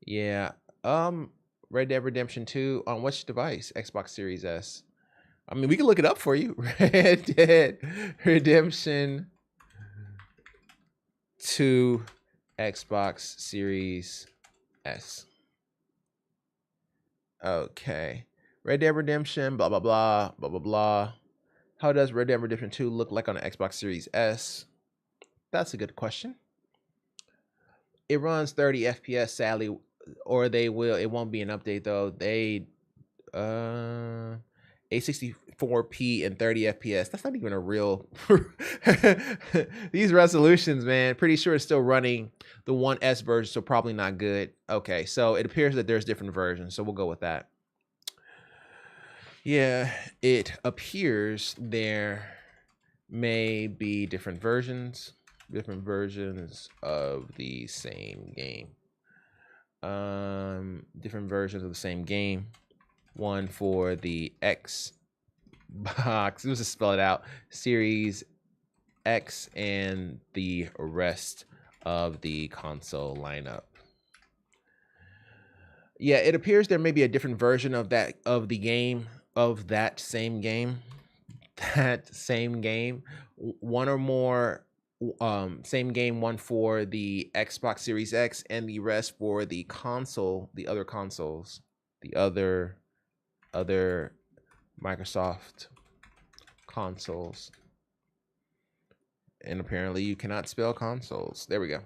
yeah. Red Dead Redemption 2 on which device? Xbox Series S. I mean, we can look it up for you. Red Dead Redemption 2 Xbox Series S. Okay. Red Dead Redemption, blah, blah, blah, blah, blah, blah. How does Red Dead Redemption 2 look like on the Xbox Series S? That's a good question. It runs 30 FPS, sadly, or it won't be an update though. a 64p and 30 FPS. That's not even a real. These resolutions, man. Pretty sure it's still running the 1S version, so probably not good. Okay, so it appears that there's different versions, so we'll go with that. Yeah, it appears there may be different versions of the same game. Different versions of the same game. One for the Xbox, let's just spell it out, Series X, and the rest of the console lineup. Yeah, it appears there may be a different version of that same game. One or more same game, one for the Xbox Series X and the rest for the console, the other consoles, the other Microsoft consoles. And apparently you cannot spell consoles. There we go.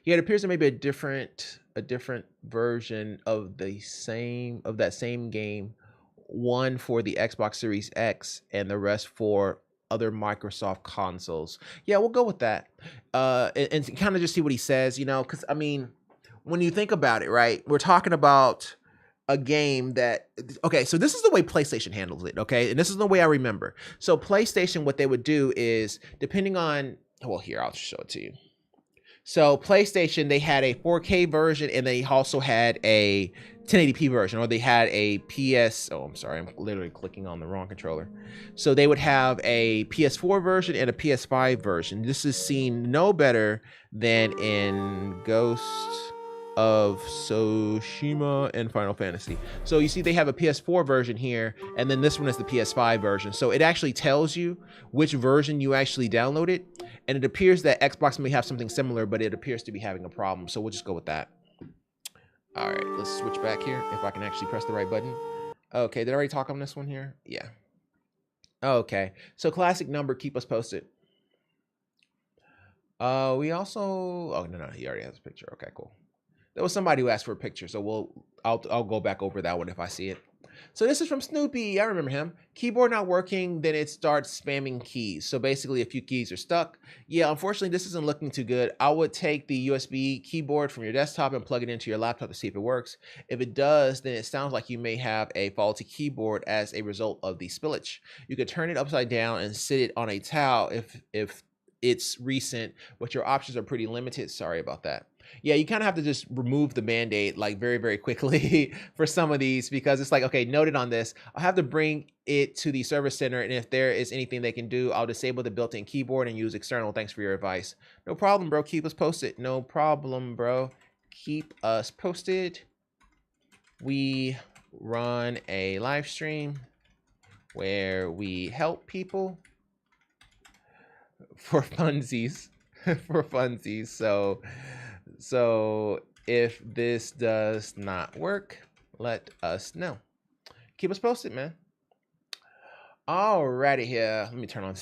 Yeah, it appears there may be a different version of that same game, one for the Xbox Series X and the rest for other Microsoft consoles. Yeah, we'll go with that. And kind of just see what he says, because I mean, when you think about it, right, we're talking about a game that, okay, so this is the way PlayStation handles it, okay? And this is the way I remember. So PlayStation, what they would do is, depending on, well, here, I'll show it to you. So PlayStation, they had a 4K version, and they also had a 1080p version, or they had a I'm sorry, I'm literally clicking on the wrong controller. So they would have a PS4 version and a PS5 version. This is seen no better than in Ghost of Tsushima and Final Fantasy. So you see they have a PS4 version here, and then this one is the PS5 version. So it actually tells you which version you actually downloaded, and it appears that Xbox may have something similar, but it appears to be having a problem. So we'll just go with that. All right, let's switch back here if I can actually press the right button. Okay, did I already talk on this one here? Yeah. Okay, so classic number, keep us posted. We also, oh no, he already has a picture. Okay, cool. There was somebody who asked for a picture, so I'll go back over that one if I see it. So this is from Snoopy. I remember him. Keyboard not working, then it starts spamming keys. So basically, a few keys are stuck. Yeah, unfortunately, this isn't looking too good. I would take the USB keyboard from your desktop and plug it into your laptop to see if it works. If it does, then it sounds like you may have a faulty keyboard as a result of the spillage. You could turn it upside down and sit it on a towel if it's recent, but your options are pretty limited. Sorry about that. Yeah, you kind of have to just remove the Band-Aid like very, very quickly for some of these, because it's like, okay, noted on this. I'll have to bring it to the service center, and if there is anything they can do, I'll disable the built-in keyboard and use external. Thanks for your advice. No problem, bro. Keep us posted. No problem, bro. Keep us posted. We run a live stream where we help people for funsies. For funsies. So if this does not work, let us know. Keep us posted, man. Alrighty here. Let me turn on.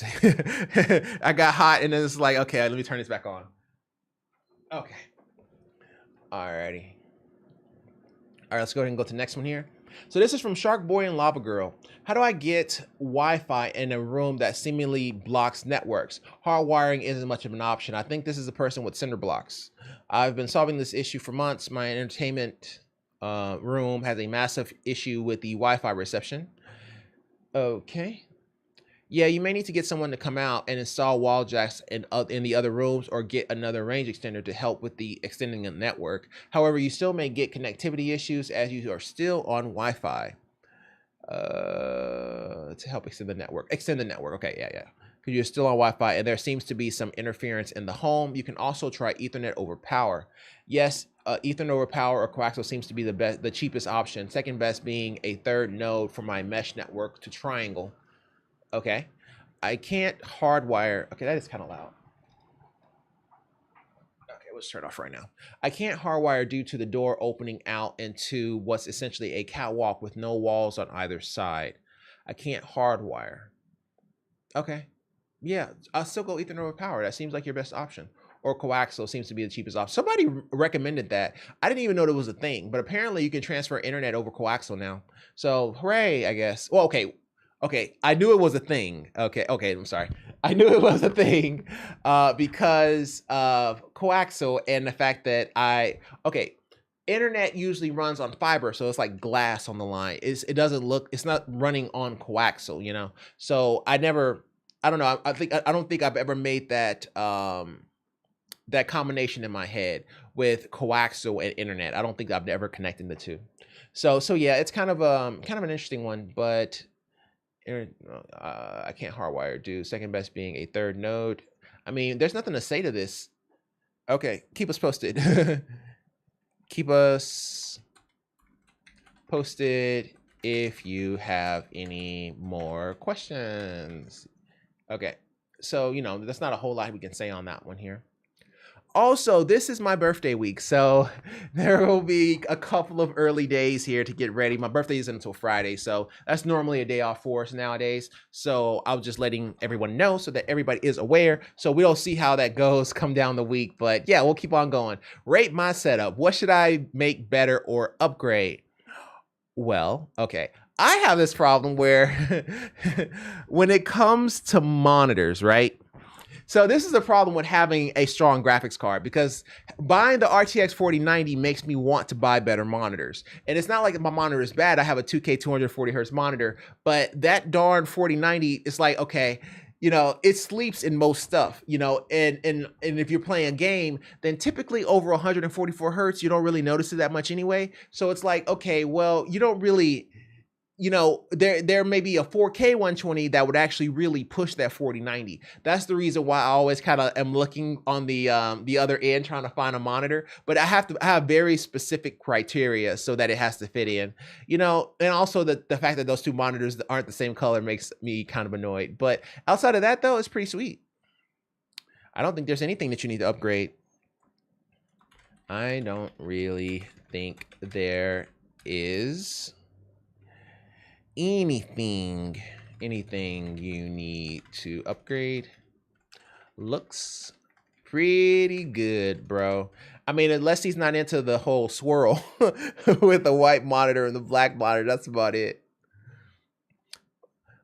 I got hot and then it's like, okay, let me turn this back on. Okay. Alrighty. All right, let's go ahead and go to the next one here. So this is from Shark Boy and Lava Girl. How do I get Wi-Fi in a room that seemingly blocks networks? Hardwiring isn't much of an option. I think this is a person with cinder blocks. I've been solving this issue for months. My entertainment room has a massive issue with the Wi-Fi reception. Okay. Yeah, you may need to get someone to come out and install wall jacks in the other rooms, or get another range extender to help with the extending the network. However, you still may get connectivity issues as you are still on Wi-Fi. To help extend the network. Okay, yeah. Because you're still on Wi-Fi and there seems to be some interference in the home. You can also try Ethernet over power. Yes, Ethernet over power or coaxial seems to be the cheapest option. Second best being a third node for my mesh network to triangle. Okay, I can't hardwire. Okay, that is kind of loud. Okay, let's turn it off right now. I can't hardwire due to the door opening out into what's essentially a catwalk with no walls on either side. I can't hardwire. Okay, yeah, I'll still go Ethernet over power. That seems like your best option. or coaxial seems to be the cheapest option. Somebody recommended that. I didn't even know there was a thing, but apparently you can transfer internet over coaxial now. So hooray, I guess. Well, okay. I knew it was a thing. Okay, I'm sorry. I knew it was a thing because of coaxial and the fact that internet usually runs on fiber, so it's like glass on the line. It doesn't look, it's not running on coaxial, you know. So I don't know. I don't think I've ever made that that combination in my head with coaxial and internet. I don't think I've ever connected the two. So yeah, it's kind of an interesting one, but I can't hardwire, dude. Second best being a third node. I mean, there's nothing to say to this. Okay, keep us posted. Keep us posted if you have any more questions. Okay, so, you know, that's not a whole lot we can say on that one here. Also, this is my birthday week, so there will be a couple of early days here to get ready. My birthday isn't until Friday, so that's normally a day off for us nowadays. So I was just letting everyone know so that everybody is aware. So we'll see how that goes come down the week. But yeah, we'll keep on going. Rate my setup. What should I make better or upgrade? Well, okay. I have this problem where when it comes to monitors, right? So this is the problem with having a strong graphics card, because buying the RTX 4090 makes me want to buy better monitors. And it's not like my monitor is bad. I have a 2K 240 hertz monitor, but that darn 4090 is like, okay, you know, it sleeps in most stuff, you know, and if you're playing a game, then typically over 144 hertz, you don't really notice it that much anyway. So it's like, okay, well, you don't really, you know, there may be a 4K 120 that would actually really push that 4090. That's the reason why I always kind of am looking on the other end trying to find a monitor, but I have very specific criteria so that it has to fit in, you know, and also the fact that those two monitors aren't the same color makes me kind of annoyed. But outside of that, though, it's pretty sweet. I don't think there's anything that you need to upgrade. I don't really think there is anything you need to upgrade. Looks pretty good, bro. I mean, unless he's not into the whole swirl with the white monitor and the black monitor, that's about it.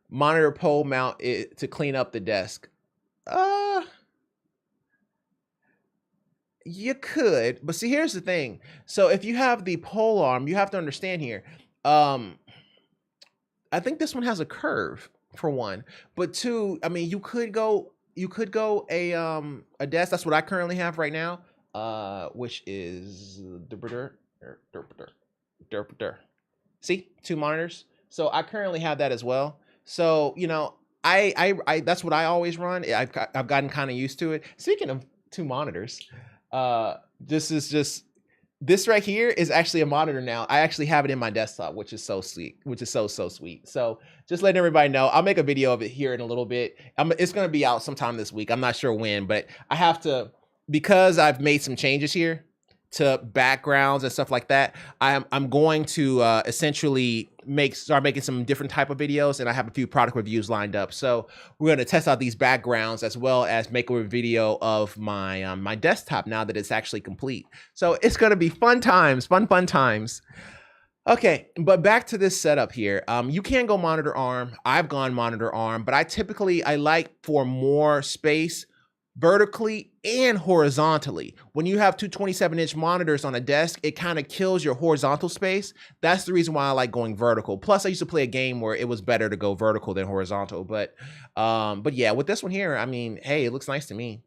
Monitor pole mount to clean up the desk. You could, but see, here's the thing. So if you have the pole arm, you have to understand here. I think this one has a curve for one, but two, I mean, you could go a desk. That's what I currently have right now, which is see, two monitors. So I currently have that as well. So, you know, I that's what I always run. I've gotten kind of used to it. Speaking of two monitors, this right here is actually a monitor now. I actually have it in my desktop, which is so sweet, so sweet. So just letting everybody know, I'll make a video of it here in a little bit. It's going to be out sometime this week. I'm not sure when, but I have to, because I've made some changes here to backgrounds and stuff like that. I'm going to essentially start making some different type of videos, and I have a few product reviews lined up. So we're going to test out these backgrounds as well as make a video of my my desktop now that it's actually complete. So it's going to be fun times, fun times. Okay, but back to this setup here. You can go monitor arm. I've gone monitor arm, but I like for more space vertically and horizontally. When you have two 27-inch monitors on a desk, it kind of kills your horizontal space. That's the reason why I like going vertical. Plus, I used to play a game where it was better to go vertical than horizontal. But yeah, with this one here, I mean, hey, it looks nice to me.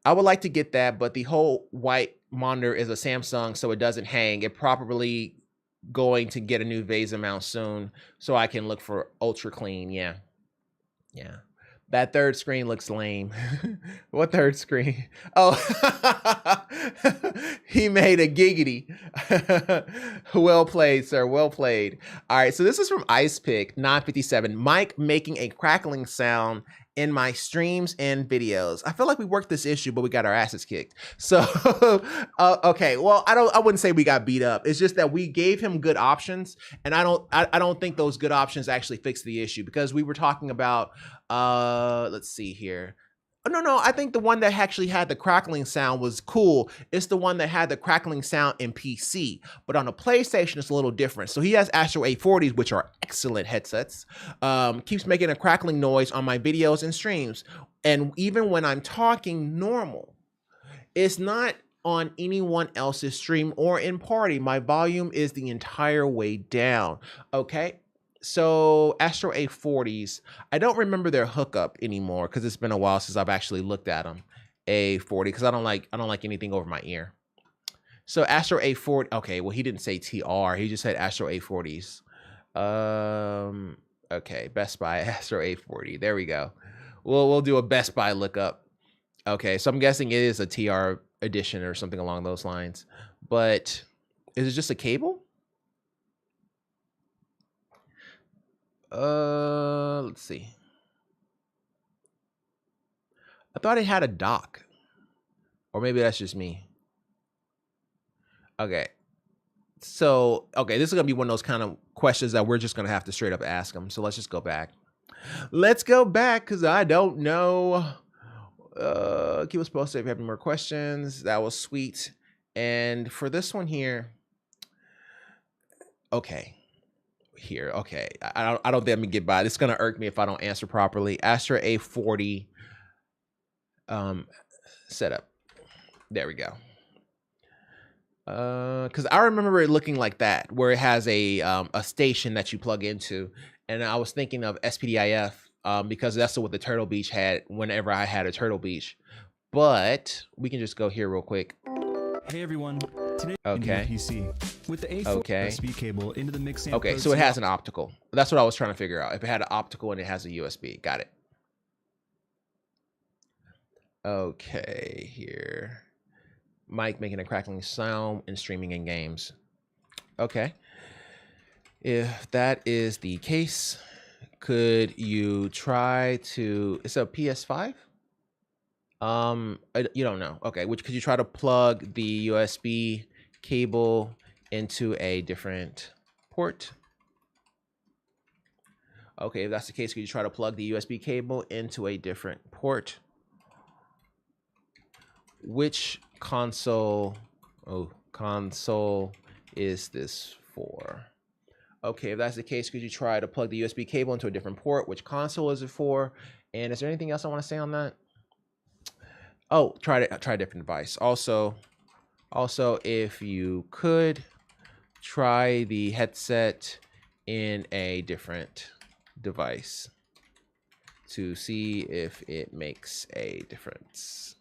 I would like to get that, but the whole white monitor is a Samsung, so it doesn't hang. It probably going to get a new VESA mount soon, so I can look for ultra clean. Yeah. That third screen looks lame. What third screen? Oh, he made a giggity. Well played, sir. Well played. All right, so this is from IcePick 957. Mike making a crackling sound in my streams and videos. I feel like we worked this issue, but we got our asses kicked. So, okay. Well, I wouldn't say we got beat up. It's just that we gave him good options, and I don't think those good options actually fix the issue, because we were talking about, let's see here. No, I think the one that actually had the crackling sound was cool. It's the one that had the crackling sound in PC, but on the PlayStation, it's a little different. So he has Astro A40s, which are excellent headsets. Keeps making a crackling noise on my videos and streams. And even when I'm talking normal, it's not on anyone else's stream or in party. My volume is the entire way down. Okay. So Astro A40s, I don't remember their hookup anymore because it's been a while since I've actually looked at them. A40, because I don't like anything over my ear. So Astro A40, okay, well he didn't say TR, he just said Astro A40s. Okay, Best Buy Astro A40. There we go. We'll do a Best Buy lookup. Okay, so I'm guessing it is a TR edition or something along those lines. But is it just a cable? Let's see. I thought it had a dock. Or maybe that's just me. Okay. So, okay, this is going to be one of those kind of questions that we're just going to have to straight up ask them. So let's just go back. Let's go back because I don't know. Keep us posted if you have any more questions. That was sweet. And for this one here, okay. Here, okay. I don't think I'm gonna get by. It's gonna irk me if I don't answer properly. Astro A40 setup. There we go. Because I remember it looking like that, where it has a station that you plug into, and I was thinking of SPDIF because that's what the Turtle Beach had whenever I had a Turtle Beach. But we can just go here real quick. Hey everyone. Today okay. PC with the A4 USB cable into the mix. Okay, so it has an optical. That's what I was trying to figure out. If it had an optical and it has a USB. Got it. Okay, here. Mic making a crackling sound and streaming in games. Okay. If that is the case, could you try to, it's a PS5? You don't know. Okay, which could you try to plug the USB cable into a different port? Okay, if that's the case, could you try to plug the USB cable into a different port? Which console is this for? Okay, if that's the case, could you try to plug the USB cable into a different port? Which console is it for? And is there anything else I want to say on that? Oh, try a different device. Also, if you could try the headset in a different device to see if it makes a difference.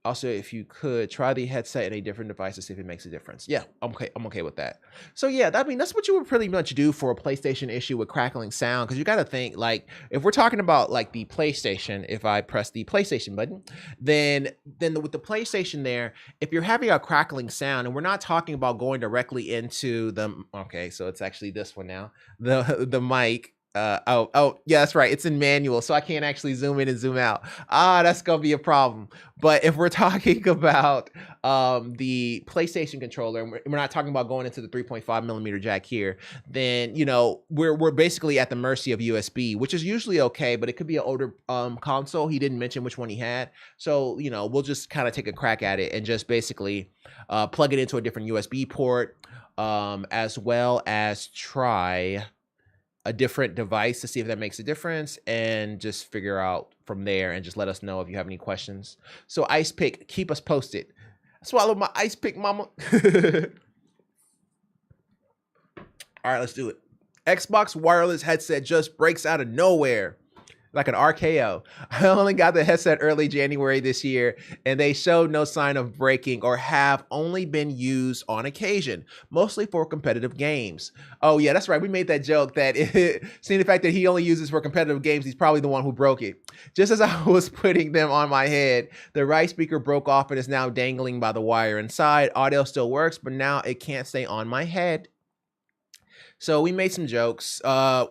Also, if you could try the headset in a different device to see if it makes a difference. Yeah, I'm okay with that. So yeah, that's what you would pretty much do for a PlayStation issue with crackling sound. Because you got to think, like, if we're talking about like the PlayStation, if I press the PlayStation button, then with the PlayStation there, if you're having a crackling sound, and we're not talking about going directly into the, okay, so it's actually this one now, the mic. Oh yeah, that's right, it's in manual, so I can't actually zoom in and zoom out. That's gonna be a problem. But if we're talking about the PlayStation controller, and we're not talking about going into the 3.5mm jack here, then you know we're basically at the mercy of USB, which is usually okay, but it could be an older console. He didn't mention which one he had, so you know we'll just kind of take a crack at it and just basically plug it into a different USB port, as well as try a different device to see if that makes a difference, and just figure out from there and just let us know if you have any questions. So Ice Pick, keep us posted. Swallow my Ice Pick, mama. All right, let's do it. Xbox wireless headset just breaks out of nowhere like an RKO. I only got the headset early January this year, and they showed no sign of breaking or have only been used on occasion, mostly for competitive games. Oh yeah, that's right. We made that joke that seeing the fact that he only uses for competitive games, he's probably the one who broke it. Just as I was putting them on my head, the right speaker broke off and is now dangling by the wire inside. Audio still works, but now it can't stay on my head. So we made some jokes.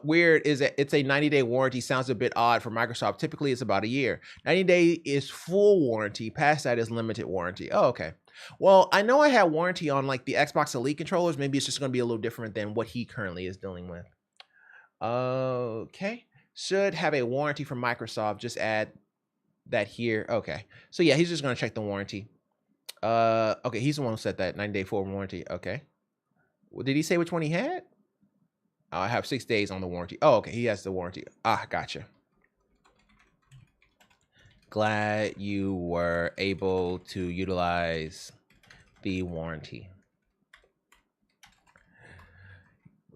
Weird is that it's a 90-day warranty. Sounds a bit odd for Microsoft. Typically, it's about a year. 90-day is full warranty. Past that is limited warranty. Oh, okay. Well, I know I had warranty on like the Xbox Elite controllers. Maybe it's just going to be a little different than what he currently is dealing with. Okay. Should have a warranty from Microsoft. Just add that here. Okay. So yeah, he's just going to check the warranty. Okay, he's the one who said that 9-day full warranty. Okay. Well, did he say which one he had? I have 6 days on the warranty. Oh, okay. He has the warranty. Ah, gotcha. Glad you were able to utilize the warranty.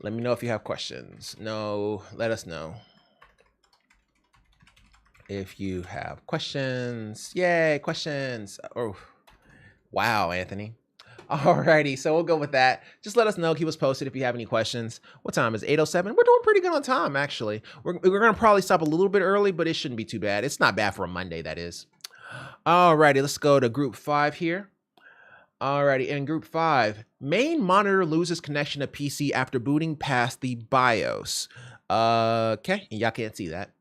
Let me know if you have questions. No, let us know if you have questions. Yay, questions. Oh, wow, Anthony. Alrighty, so we'll go with that. Just let us know, keep us posted if you have any questions. What time is 8:07? We're doing pretty good on time, actually. We're going to probably stop a little bit early, but it shouldn't be too bad. It's not bad for a Monday, that is. Alrighty, let's go to group 5 here. Alrighty, in group 5, main monitor loses connection to PC after booting past the BIOS. Okay, y'all can't see that.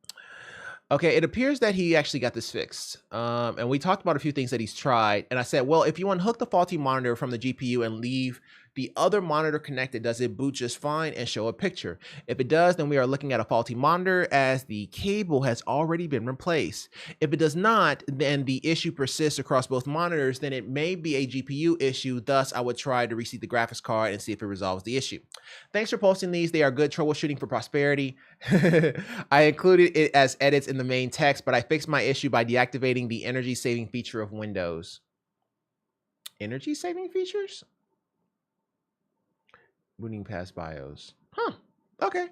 Okay, it appears that he actually got this fixed. And we talked about a few things that he's tried. And I said, well, if you unhook the faulty monitor from the GPU and leave the other monitor connected, does it boot just fine and show a picture? If it does, then we are looking at a faulty monitor as the cable has already been replaced. If it does not, then the issue persists across both monitors, then it may be a GPU issue. Thus, I would try to reseat the graphics card and see if it resolves the issue. Thanks for posting these. They are good troubleshooting for prosperity. I included it as edits in the main text, but I fixed my issue by deactivating the energy saving feature of Windows. Energy saving features? Booting past BIOS. Huh. Okay.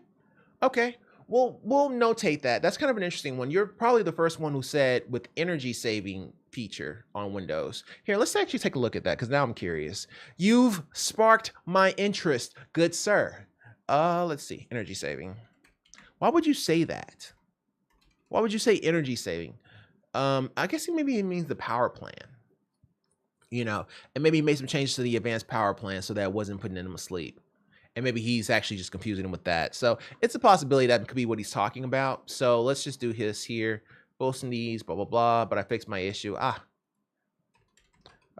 Okay. We'll notate that. That's kind of an interesting one. You're probably the first one who said with energy saving feature on Windows. Here, let's actually take a look at that because now I'm curious. You've sparked my interest, good sir. Let's see. Energy saving. Why would you say that? Why would you say energy saving? I guess maybe it means the power plan. You know, and maybe he made some changes to the advanced power plan so that it wasn't putting him asleep. And maybe he's actually just confusing him with that. So it's a possibility that could be what he's talking about. So let's just do his here. Posting these, blah, blah, blah. But I fixed my issue.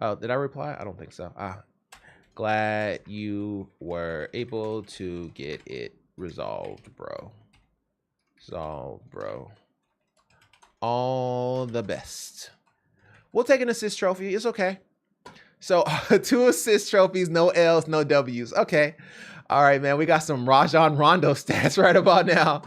Oh, did I reply? I don't think so. Glad you were able to get it resolved, bro. Resolved, bro. All the best. We'll take an assist trophy. It's okay. So 2 assist trophies, no L's, no W's. Okay. All right, man. We got some Rajon Rondo stats right about now.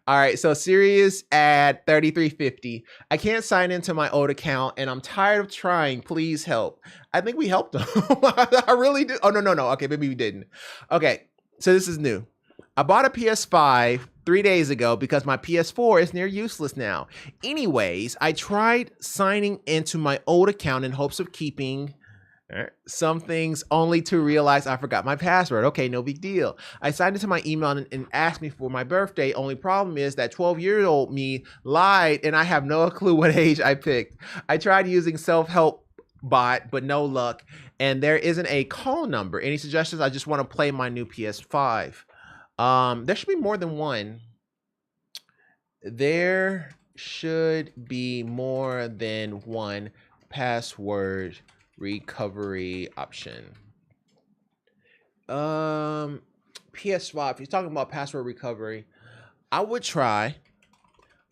All right. So Sirius at 3350. I can't sign into my old account and I'm tired of trying. Please help. I think we helped him. I really do. Oh, no. Okay. Maybe we didn't. Okay. So this is new. I bought a PS5 3 days ago because my PS4 is near useless now. Anyways, I tried signing into my old account in hopes of keeping some things only to realize I forgot my password. Okay, no big deal. I signed into my email and asked me for my birthday. Only problem is that 12-year-old me lied and I have no clue what age I picked. I tried using self-help bot, but no luck. And there isn't a call number. Any suggestions? I just want to play my new PS5. There should be more than one. There should be more than one password recovery option. PS5, if you're talking about password recovery, I would try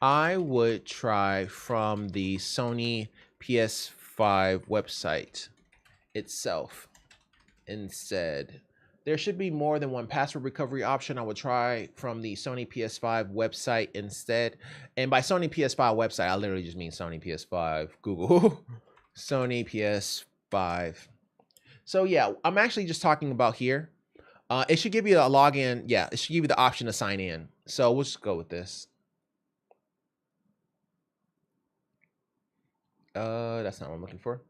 from the Sony PS5 website itself instead. There should be more than one password recovery option. I would try from the Sony PS5 website instead. And by Sony PS5 website, I literally just mean Sony PS5 Google. Sony PS5. So yeah, I'm actually just talking about here. It should give you a login. Yeah, it should give you the option to sign in. So we'll just go with this. That's not what I'm looking for.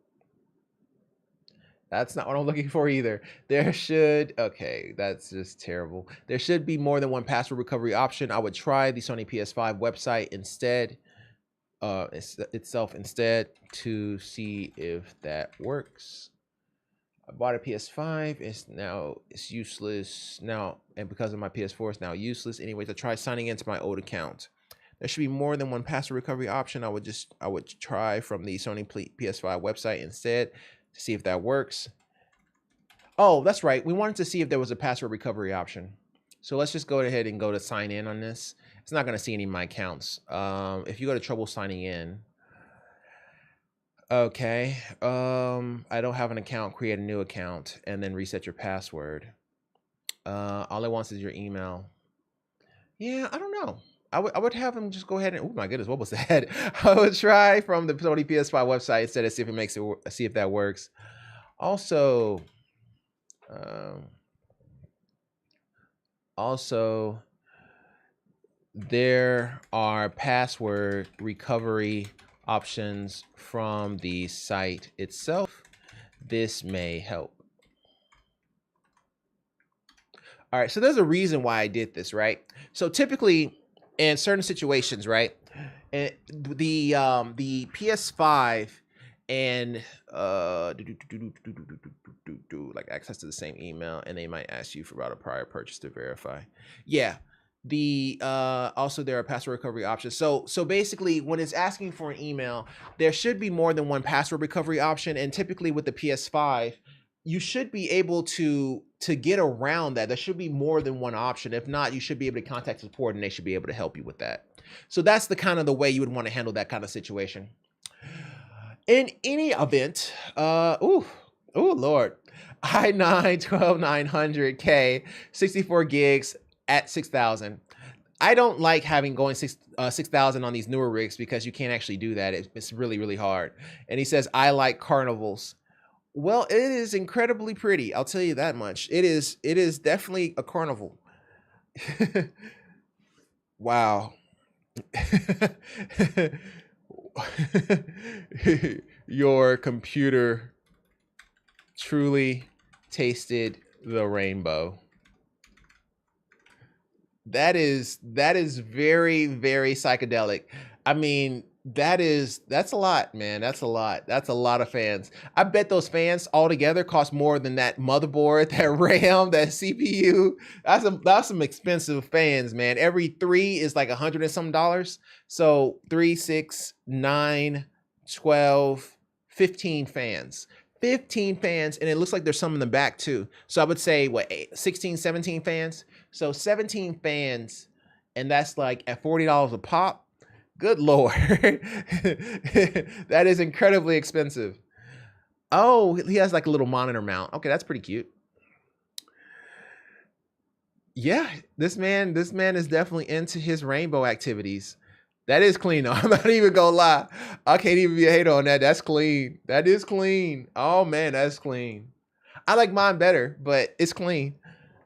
That's not what I'm looking for either. There should, okay, that's just terrible. There should be more than one password recovery option. I would try the Sony PS5 website instead. Itself instead to see if that works. I bought a PS5. It's useless now, and because of my PS4, it's now useless. Anyways, I tried signing into my old account. There should be more than one password recovery option. I would try from the Sony PS5 website instead to see if that works. Oh, that's right. We wanted to see if there was a password recovery option. So let's just go ahead and go to sign in on this. It's not going to see any of my accounts. If you go to trouble signing in, Okay. I don't have an account. Create a new account and then reset your password. All it wants is your email. Yeah, I don't know. I would have him just go ahead and, oh my goodness, what was that? I would try from the Sony PS5 website instead of see if it makes it, see if that works. Also, there are password recovery options from the site itself. This may help. All right, so there's a reason why I did this, right? So typically in certain situations, right, and the PS5 and like access to the same email, and they might ask you for about a prior purchase to verify. Yeah, the also there are password recovery options. So basically, when it's asking for an email, there should be more than one password recovery option, and typically with the PS5, you should be able to get around that. There should be more than one option. If not, you should be able to contact support and they should be able to help you with that. So that's the kind of the way you would want to handle that kind of situation. In any event, oh Lord, i9 12900K, 64 gigs at 6,000. I don't like having going 6,000 on these newer rigs because you can't actually do that. It's really, really hard. And he says, I like carnivals. Well, it is incredibly pretty. I'll tell you that much. It is definitely a carnival. Wow. Your computer truly tasted the rainbow. That is very, very psychedelic. I mean, that's a lot, man. That's a lot. That's a lot of fans. I bet those fans altogether cost more than that motherboard, that RAM, that CPU. That's some expensive fans, man. Every 3 is like $100 and some dollars. So 3, 6, 9, 12, 15 fans. 15 fans, and it looks like there's some in the back too. So I would say what, 16, 17 fans. So 17 fans, and that's like at $40 a pop. Good Lord. That is incredibly expensive. Oh, he has like a little monitor mount. Okay, that's pretty cute. Yeah, this man is definitely into his rainbow activities. That is clean though. I'm not even gonna lie. I can't even be a hater on that. That's clean. That is clean. Oh man, that's clean. I like mine better, but it's clean.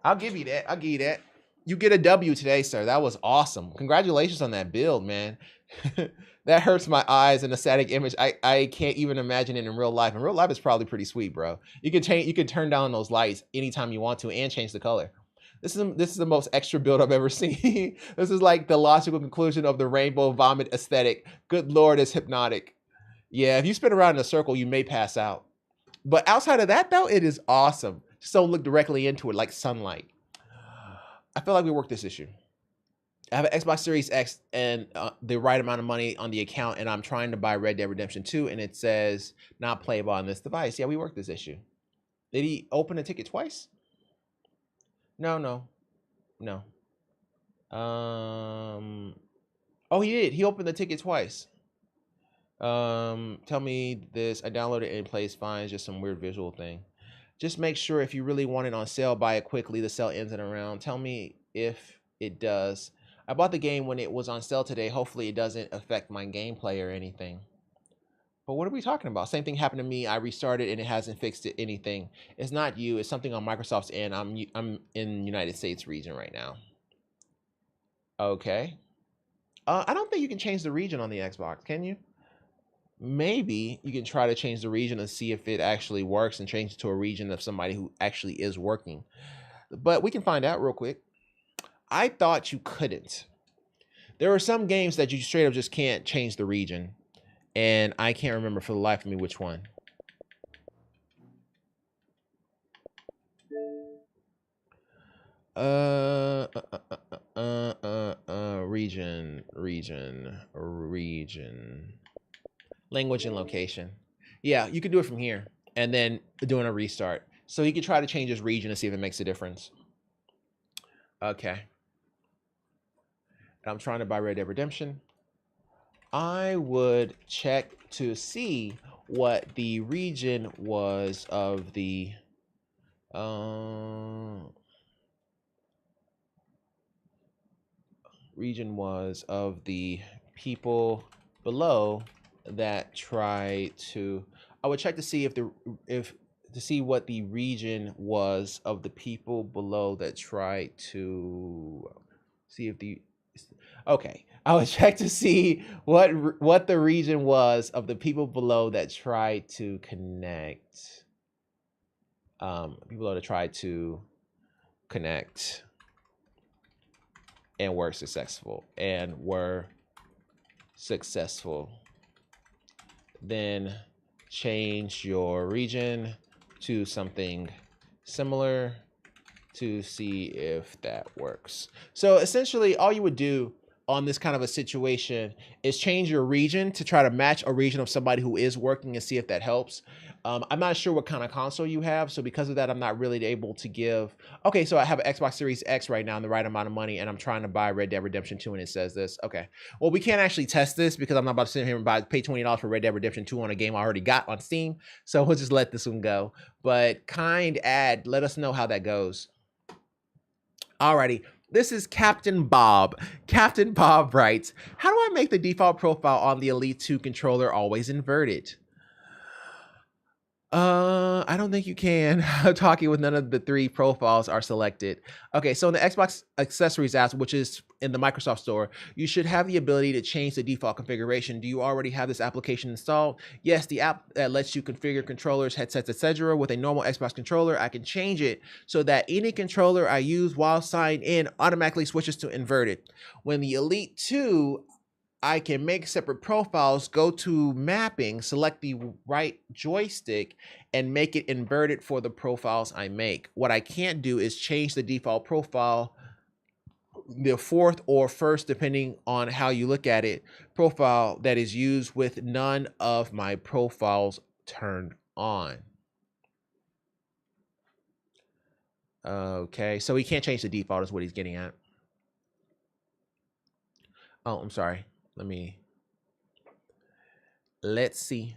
I'll give you that. I'll give you that. You get a W today, sir. That was awesome. Congratulations on that build, man. That hurts my eyes, an static image. I can't even imagine it in real life. In real life, it's probably pretty sweet, bro. You can turn down those lights anytime you want to and change the color. This is the most extra build I've ever seen. This is like the logical conclusion of the rainbow vomit aesthetic. Good Lord, it's hypnotic. Yeah, if you spin around in a circle, you may pass out. But outside of that, though, it is awesome. Just don't look directly into it like sunlight. I feel like we worked this issue. I have an Xbox Series X and the right amount of money on the account, and I'm trying to buy Red Dead Redemption 2, and it says not playable on this device. Yeah, we worked this issue. Did he open a ticket twice? No. Oh, he did. He opened the ticket twice. Tell me this. I downloaded it and plays fine. It's just some weird visual thing. Just make sure if you really want it on sale, buy it quickly. The sale ends in around. Tell me if it does. I bought the game when it was on sale today. Hopefully it doesn't affect my gameplay or anything. But what are we talking about? Same thing happened to me. I restarted and it hasn't fixed anything. It's not you. It's something on Microsoft's end. I'm in United States region right now. Okay. I don't think you can change the region on the Xbox, can you? Maybe you can try to change the region and see if it actually works and change it to a region of somebody who actually is working. But we can find out real quick. I thought you couldn't. There are some games that you straight up just can't change the region. And I can't remember for the life of me which one. Region. Language and location. Yeah, you could do it from here and then doing a restart. So you could try to change his region and see if it makes a difference. Okay. I'm trying to buy Red Dead Redemption. I would check to see what the region was of the people below that try to. I would check to see if to see what the region was of the people below that tried to see if the. Okay, I would check to see what the region was of the people below that tried to connect. People below that tried to connect and were successful then change your region to something similar to see if that works. So essentially all you would do on this kind of a situation is change your region to try to match a region of somebody who is working and see if that helps. I'm not sure what kind of console you have, so because of that, I'm not really able to give. Okay, so I have an Xbox Series X right now in the right amount of money, and I'm trying to buy Red Dead Redemption 2, and it says this. Okay, well, we can't actually test this because I'm not about to sit here and pay $20 for Red Dead Redemption 2 on a game I already got on Steam, so we'll just let this one go. But let us know how that goes. Alrighty, this is Captain Bob. Captain Bob writes, how do I make the default profile on the Elite 2 controller always inverted? I don't think you can. Talking with none of the 3 profiles are selected. Okay, so in the Xbox Accessories app, which is in the Microsoft Store, you should have the ability to change the default configuration. Do you already have this application installed? Yes, the app that lets you configure controllers, headsets, etc. with a normal Xbox controller. I can change it so that any controller I use while signed in automatically switches to inverted. When the Elite 2, I can make separate profiles, go to mapping, select the right joystick, and make it inverted for the profiles I make. What I can't do is change the default profile, the 4th or 1st, depending on how you look at it, profile that is used with none of my profiles turned on. Okay, so he can't change the default is what he's getting at. Oh, I'm sorry. Let's see.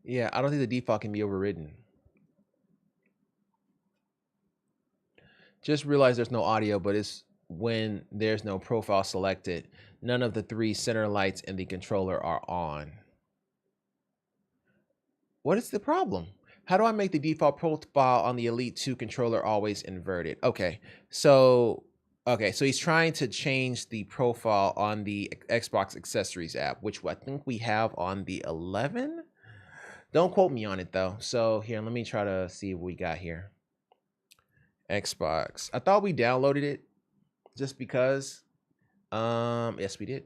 Yeah, I don't think the default can be overridden. Just realize there's no audio, but it's when there's no profile selected, none of the 3 center lights in the controller are on. What is the problem? How do I make the default profile on the Elite 2 controller always inverted? Okay, so he's trying to change the profile on the Xbox Accessories app, which I think we have on the 11. Don't quote me on it though. So here, let me try to see what we got here. Xbox. I thought we downloaded it just because. Yes, we did.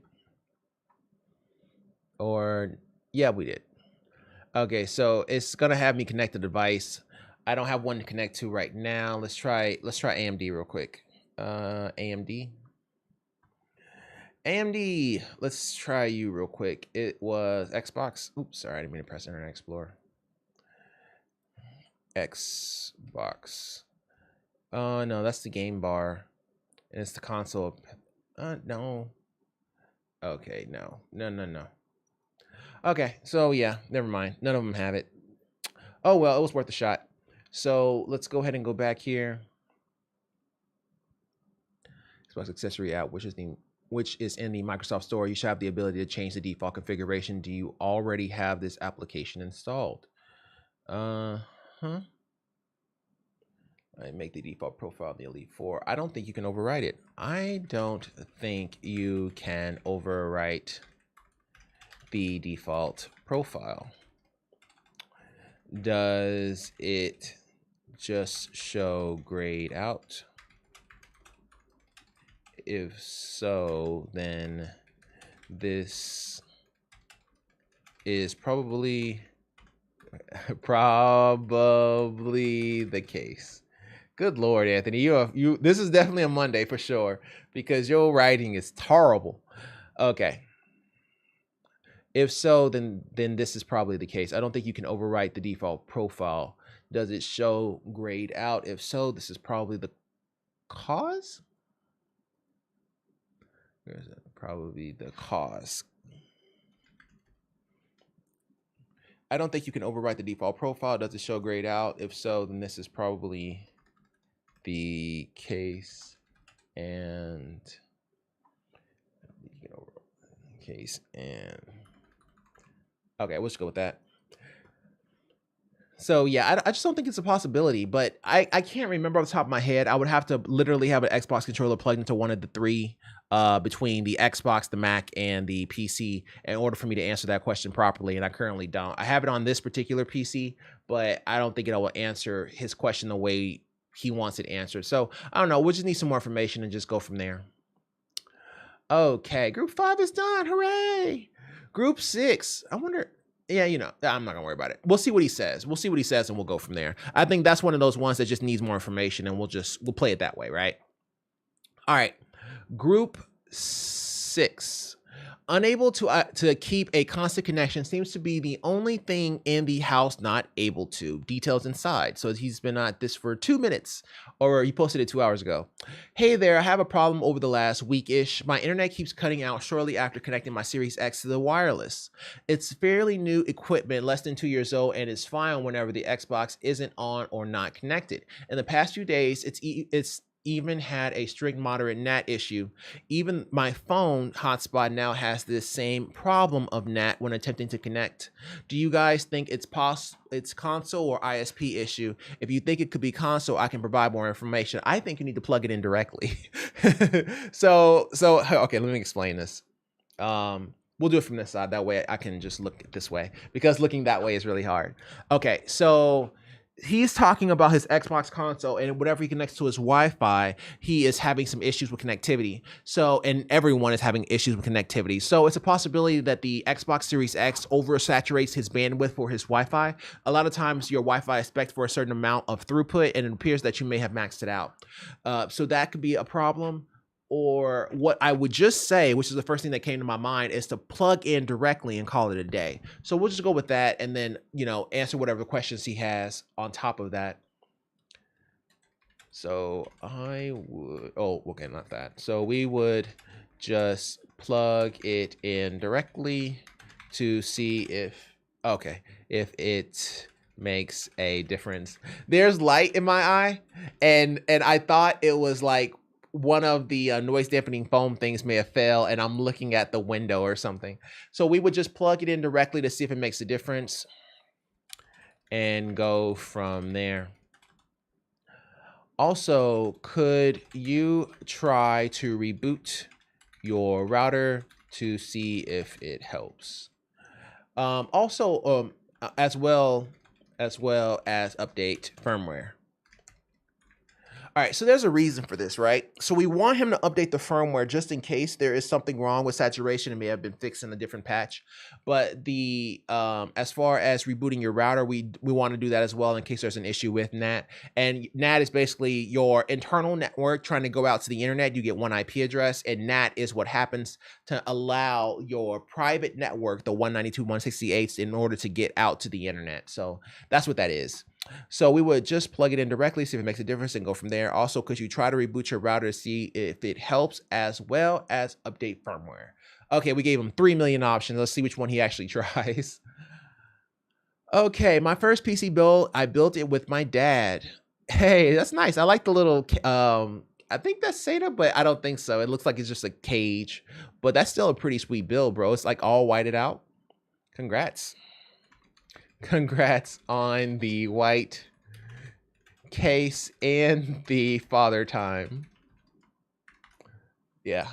Or yeah, we did. Okay, so it's gonna have me connect the device. I don't have one to connect to right now. Let's try AMD real quick. AMD. Let's try you real quick. It was Xbox. Oops, sorry, I didn't mean to press Internet Explorer. Xbox. No, that's the game bar. And it's the console. No. Okay, no. Okay, so yeah, never mind. None of them have it. Oh, well, it was worth a shot. So let's go ahead and go back here. Xbox Accessory app, which is in the Microsoft Store. You should have the ability to change the default configuration. Do you already have this application installed? I make the default profile of the Elite 4. I don't think you can overwrite it. I don't think you can overwrite the default profile. Does it just show grayed out? If so, then this is probably Probably the case. Good Lord, Anthony, you. This is definitely a Monday for sure because your writing is terrible. Okay. If so, then this is probably the case. I don't think you can overwrite the default profile. Does it show grayed out? If so, this is probably the cause. There's probably the cause. I don't think you can overwrite the default profile. Does it show grayed out? If so, then this is probably the case. And okay, let's go with that. So yeah, I just don't think it's a possibility, but I can't remember off the top of my head. I would have to literally have an Xbox controller plugged into one of the three between the Xbox, the Mac, and the PC in order for me to answer that question properly, and I currently don't. I have it on this particular PC, but I don't think it will answer his question the way he wants it answered. So I don't know. We'll just need some more information and just go from there. Okay, Group 5 is done. Hooray! Group 6. I wonder... Yeah, you know, I'm not gonna worry about it. We'll see what he says. We'll see what he says and we'll go from there. I think that's one of those ones that just needs more information and we'll play it that way, right? All right. Group 6. Unable to keep a constant connection seems to be the only thing in the house not able to. Details inside. So he's been at this for 2 minutes, or he posted it 2 hours ago. Hey there, I have a problem over the last week-ish. My internet keeps cutting out shortly after connecting my Series X to the wireless. It's fairly new equipment, less than 2 years old, and it's fine whenever the Xbox isn't on or not connected. In the past few days, it's even had a strict moderate NAT issue. Even my phone hotspot now has this same problem of NAT when attempting to connect. Do you guys think it's console or ISP issue? If you think it could be console, I can provide more information. I think you need to plug it in directly. So okay, let me explain this. We'll do it from this side. That way I can just look this way because looking that way is really hard. Okay, so he's talking about his Xbox console, and whatever he connects to his Wi-Fi, he is having some issues with connectivity. So, and everyone is having issues with connectivity. So it's a possibility that the Xbox Series X oversaturates his bandwidth for his Wi-Fi. A lot of times your Wi-Fi is spec'd for a certain amount of throughput, and it appears that you may have maxed it out. So that could be a problem. Or what I would just say, which is the first thing that came to my mind, is to plug in directly and call it a day. So we'll just go with that and then, you know, answer whatever questions he has on top of that. So I would, oh, okay, not that. So we would just plug it in directly to see if, okay, if it makes a difference. There's light in my eye, and I thought it was like one of the noise dampening foam things may have failed, and I'm looking at the window or something. So we would just plug it in directly to see if it makes a difference and go from there. Also, could you try to reboot your router to see if it helps? Also, as well as update firmware. All right, so there's a reason for this, right? So we want him to update the firmware just in case there is something wrong with saturation. It may have been fixed in a different patch. But the as far as rebooting your router, we want to do that as well in case there's an issue with NAT. And NAT is basically your internal network trying to go out to the internet. You get one IP address, and NAT is what happens to allow your private network, the 192.168, in order to get out to the internet. So that's what that is. So we would just plug it in directly, see if it makes a difference, and go from there. Also, could you try to reboot your router to see if it helps, as well as update firmware? Okay, we gave him 3 million options. Let's see which one he actually tries. Okay, my first PC build, I built it with my dad. Hey, that's nice. I like the little, I think that's Seda, but I don't think so. It looks like it's just a cage, but that's still a pretty sweet build, bro. It's like all whited out. Congrats. Congrats on the white case and the father time. Yeah.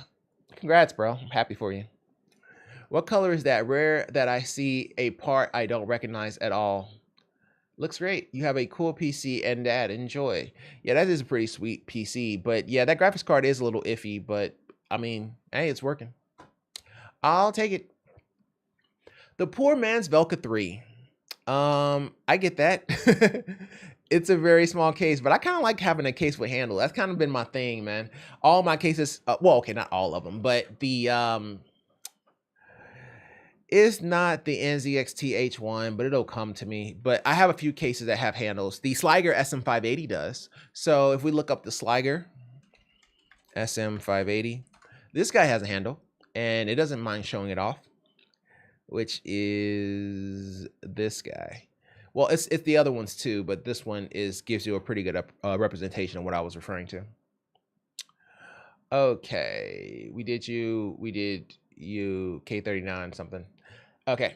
Congrats, bro. I'm happy for you. What color is that? Rare that I see a part I don't recognize at all. Looks great. You have a cool PC, and dad, enjoy. Yeah, that is a pretty sweet PC. But yeah, that graphics card is a little iffy, but I mean, hey, it's working. I'll take it. The Poor Man's Velka 3. I get that. It's a very small case, but I kind of like having a case with handle. That's kind of been my thing, man. All my cases, well, okay, not all of them, but the it's not the NZXT H1, but it'll come to me. But I have a few cases that have handles. The Sliger SM580 does. So if we look up the Sliger SM580, this guy has a handle, and it doesn't mind showing it off, which is this guy. Well, it's the other ones too, but this one gives you a pretty good representation of what I was referring to. Okay, we did you K39 something. Okay.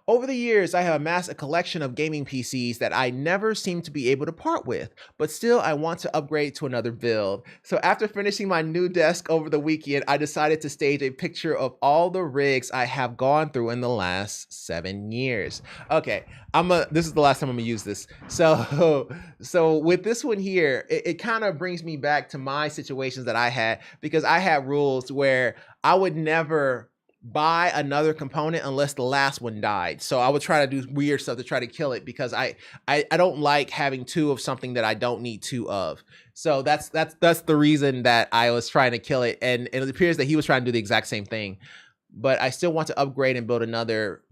Over the years, I have amassed a collection of gaming PCs that I never seem to be able to part with, but still I want to upgrade to another build. So after finishing my new desk over the weekend, I decided to stage a picture of all the rigs I have gone through in the last 7 years. Okay, this is the last time I'm gonna use this. So with this one here, it kind of brings me back to my situations that I had, because I had rules where I would never buy another component unless the last one died. So I would try to do weird stuff to try to kill it, because I don't like having two of something that I don't need two of. So that's the reason that I was trying to kill it. And it appears that he was trying to do the exact same thing, but I still want to upgrade and build another.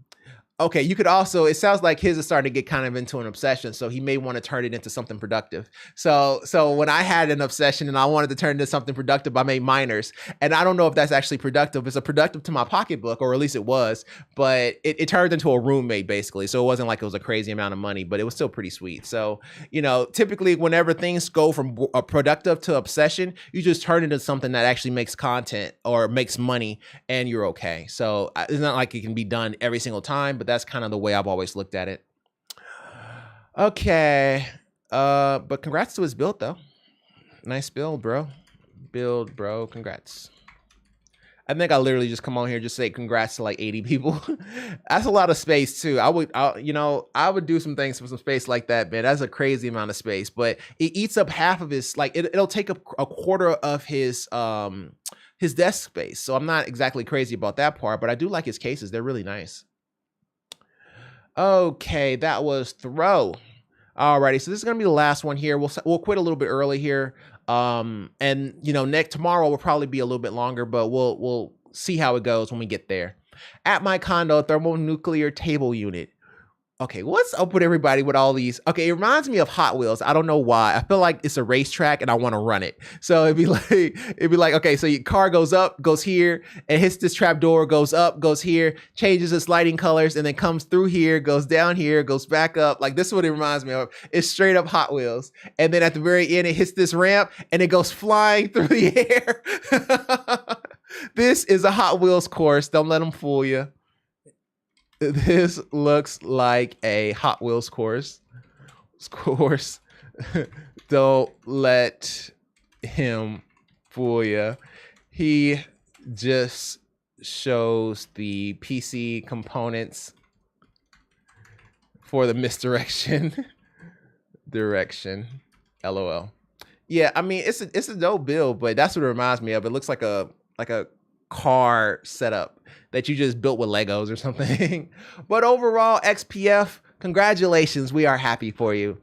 Okay, you could also, it sounds like his is starting to get kind of into an obsession, so he may want to turn it into something productive. So when I had an obsession and I wanted to turn it into something productive, I made miners. And I don't know if that's actually productive. It's a productive to my pocketbook, or at least it was, but it turned into a roommate basically. So it wasn't like it was a crazy amount of money, but it was still pretty sweet. So, you know, typically whenever things go from a productive to obsession, you just turn it into something that actually makes content or makes money, and you're okay. So it's not like it can be done every single time, but that's kind of the way I've always looked at it. Okay. But congrats to his build though. Nice build, bro. Congrats. I think I literally just come on here, just say congrats to like 80 people. That's a lot of space too. I would do some things for some space like that, man. That's a crazy amount of space, but it eats up half of his, like it'll take up a quarter of his desk space. So I'm not exactly crazy about that part, but I do like his cases. They're really nice. Okay, that was Throw. Alrighty, so this is gonna be the last one here. We'll quit a little bit early here, and you know, tomorrow will probably be a little bit longer, but we'll see how it goes when we get there. At my condo, thermonuclear table unit. Okay, what's up with everybody with all these? Okay, it reminds me of Hot Wheels. I don't know why. I feel like it's a racetrack and I want to run it. So it'd be like, okay, so your car goes up, goes here, and hits this trap door, goes up, goes here, changes its lighting colors, and then comes through here, goes down here, goes back up. Like, this is what it reminds me of. It's straight up Hot Wheels. And then at the very end, it hits this ramp and it goes flying through the air. This is a Hot Wheels course. Don't let them fool you. This looks like a Hot Wheels course. Don't let him fool you. He just shows the PC components for the misdirection. LOL. Yeah, I mean, it's a dope build, but that's what it reminds me of. It looks like a car setup that you just built with Legos or something. But overall, XPF, congratulations. We are happy for you.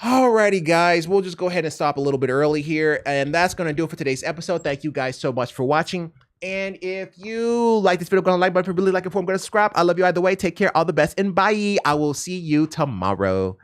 Alrighty, guys, we'll just go ahead and stop a little bit early here. And that's going to do it for today's episode. Thank you guys so much for watching. And if you like this video, go on the like button. If you really like it, go and subscribe. I love you either way. Take care. All the best. And bye. I will see you tomorrow.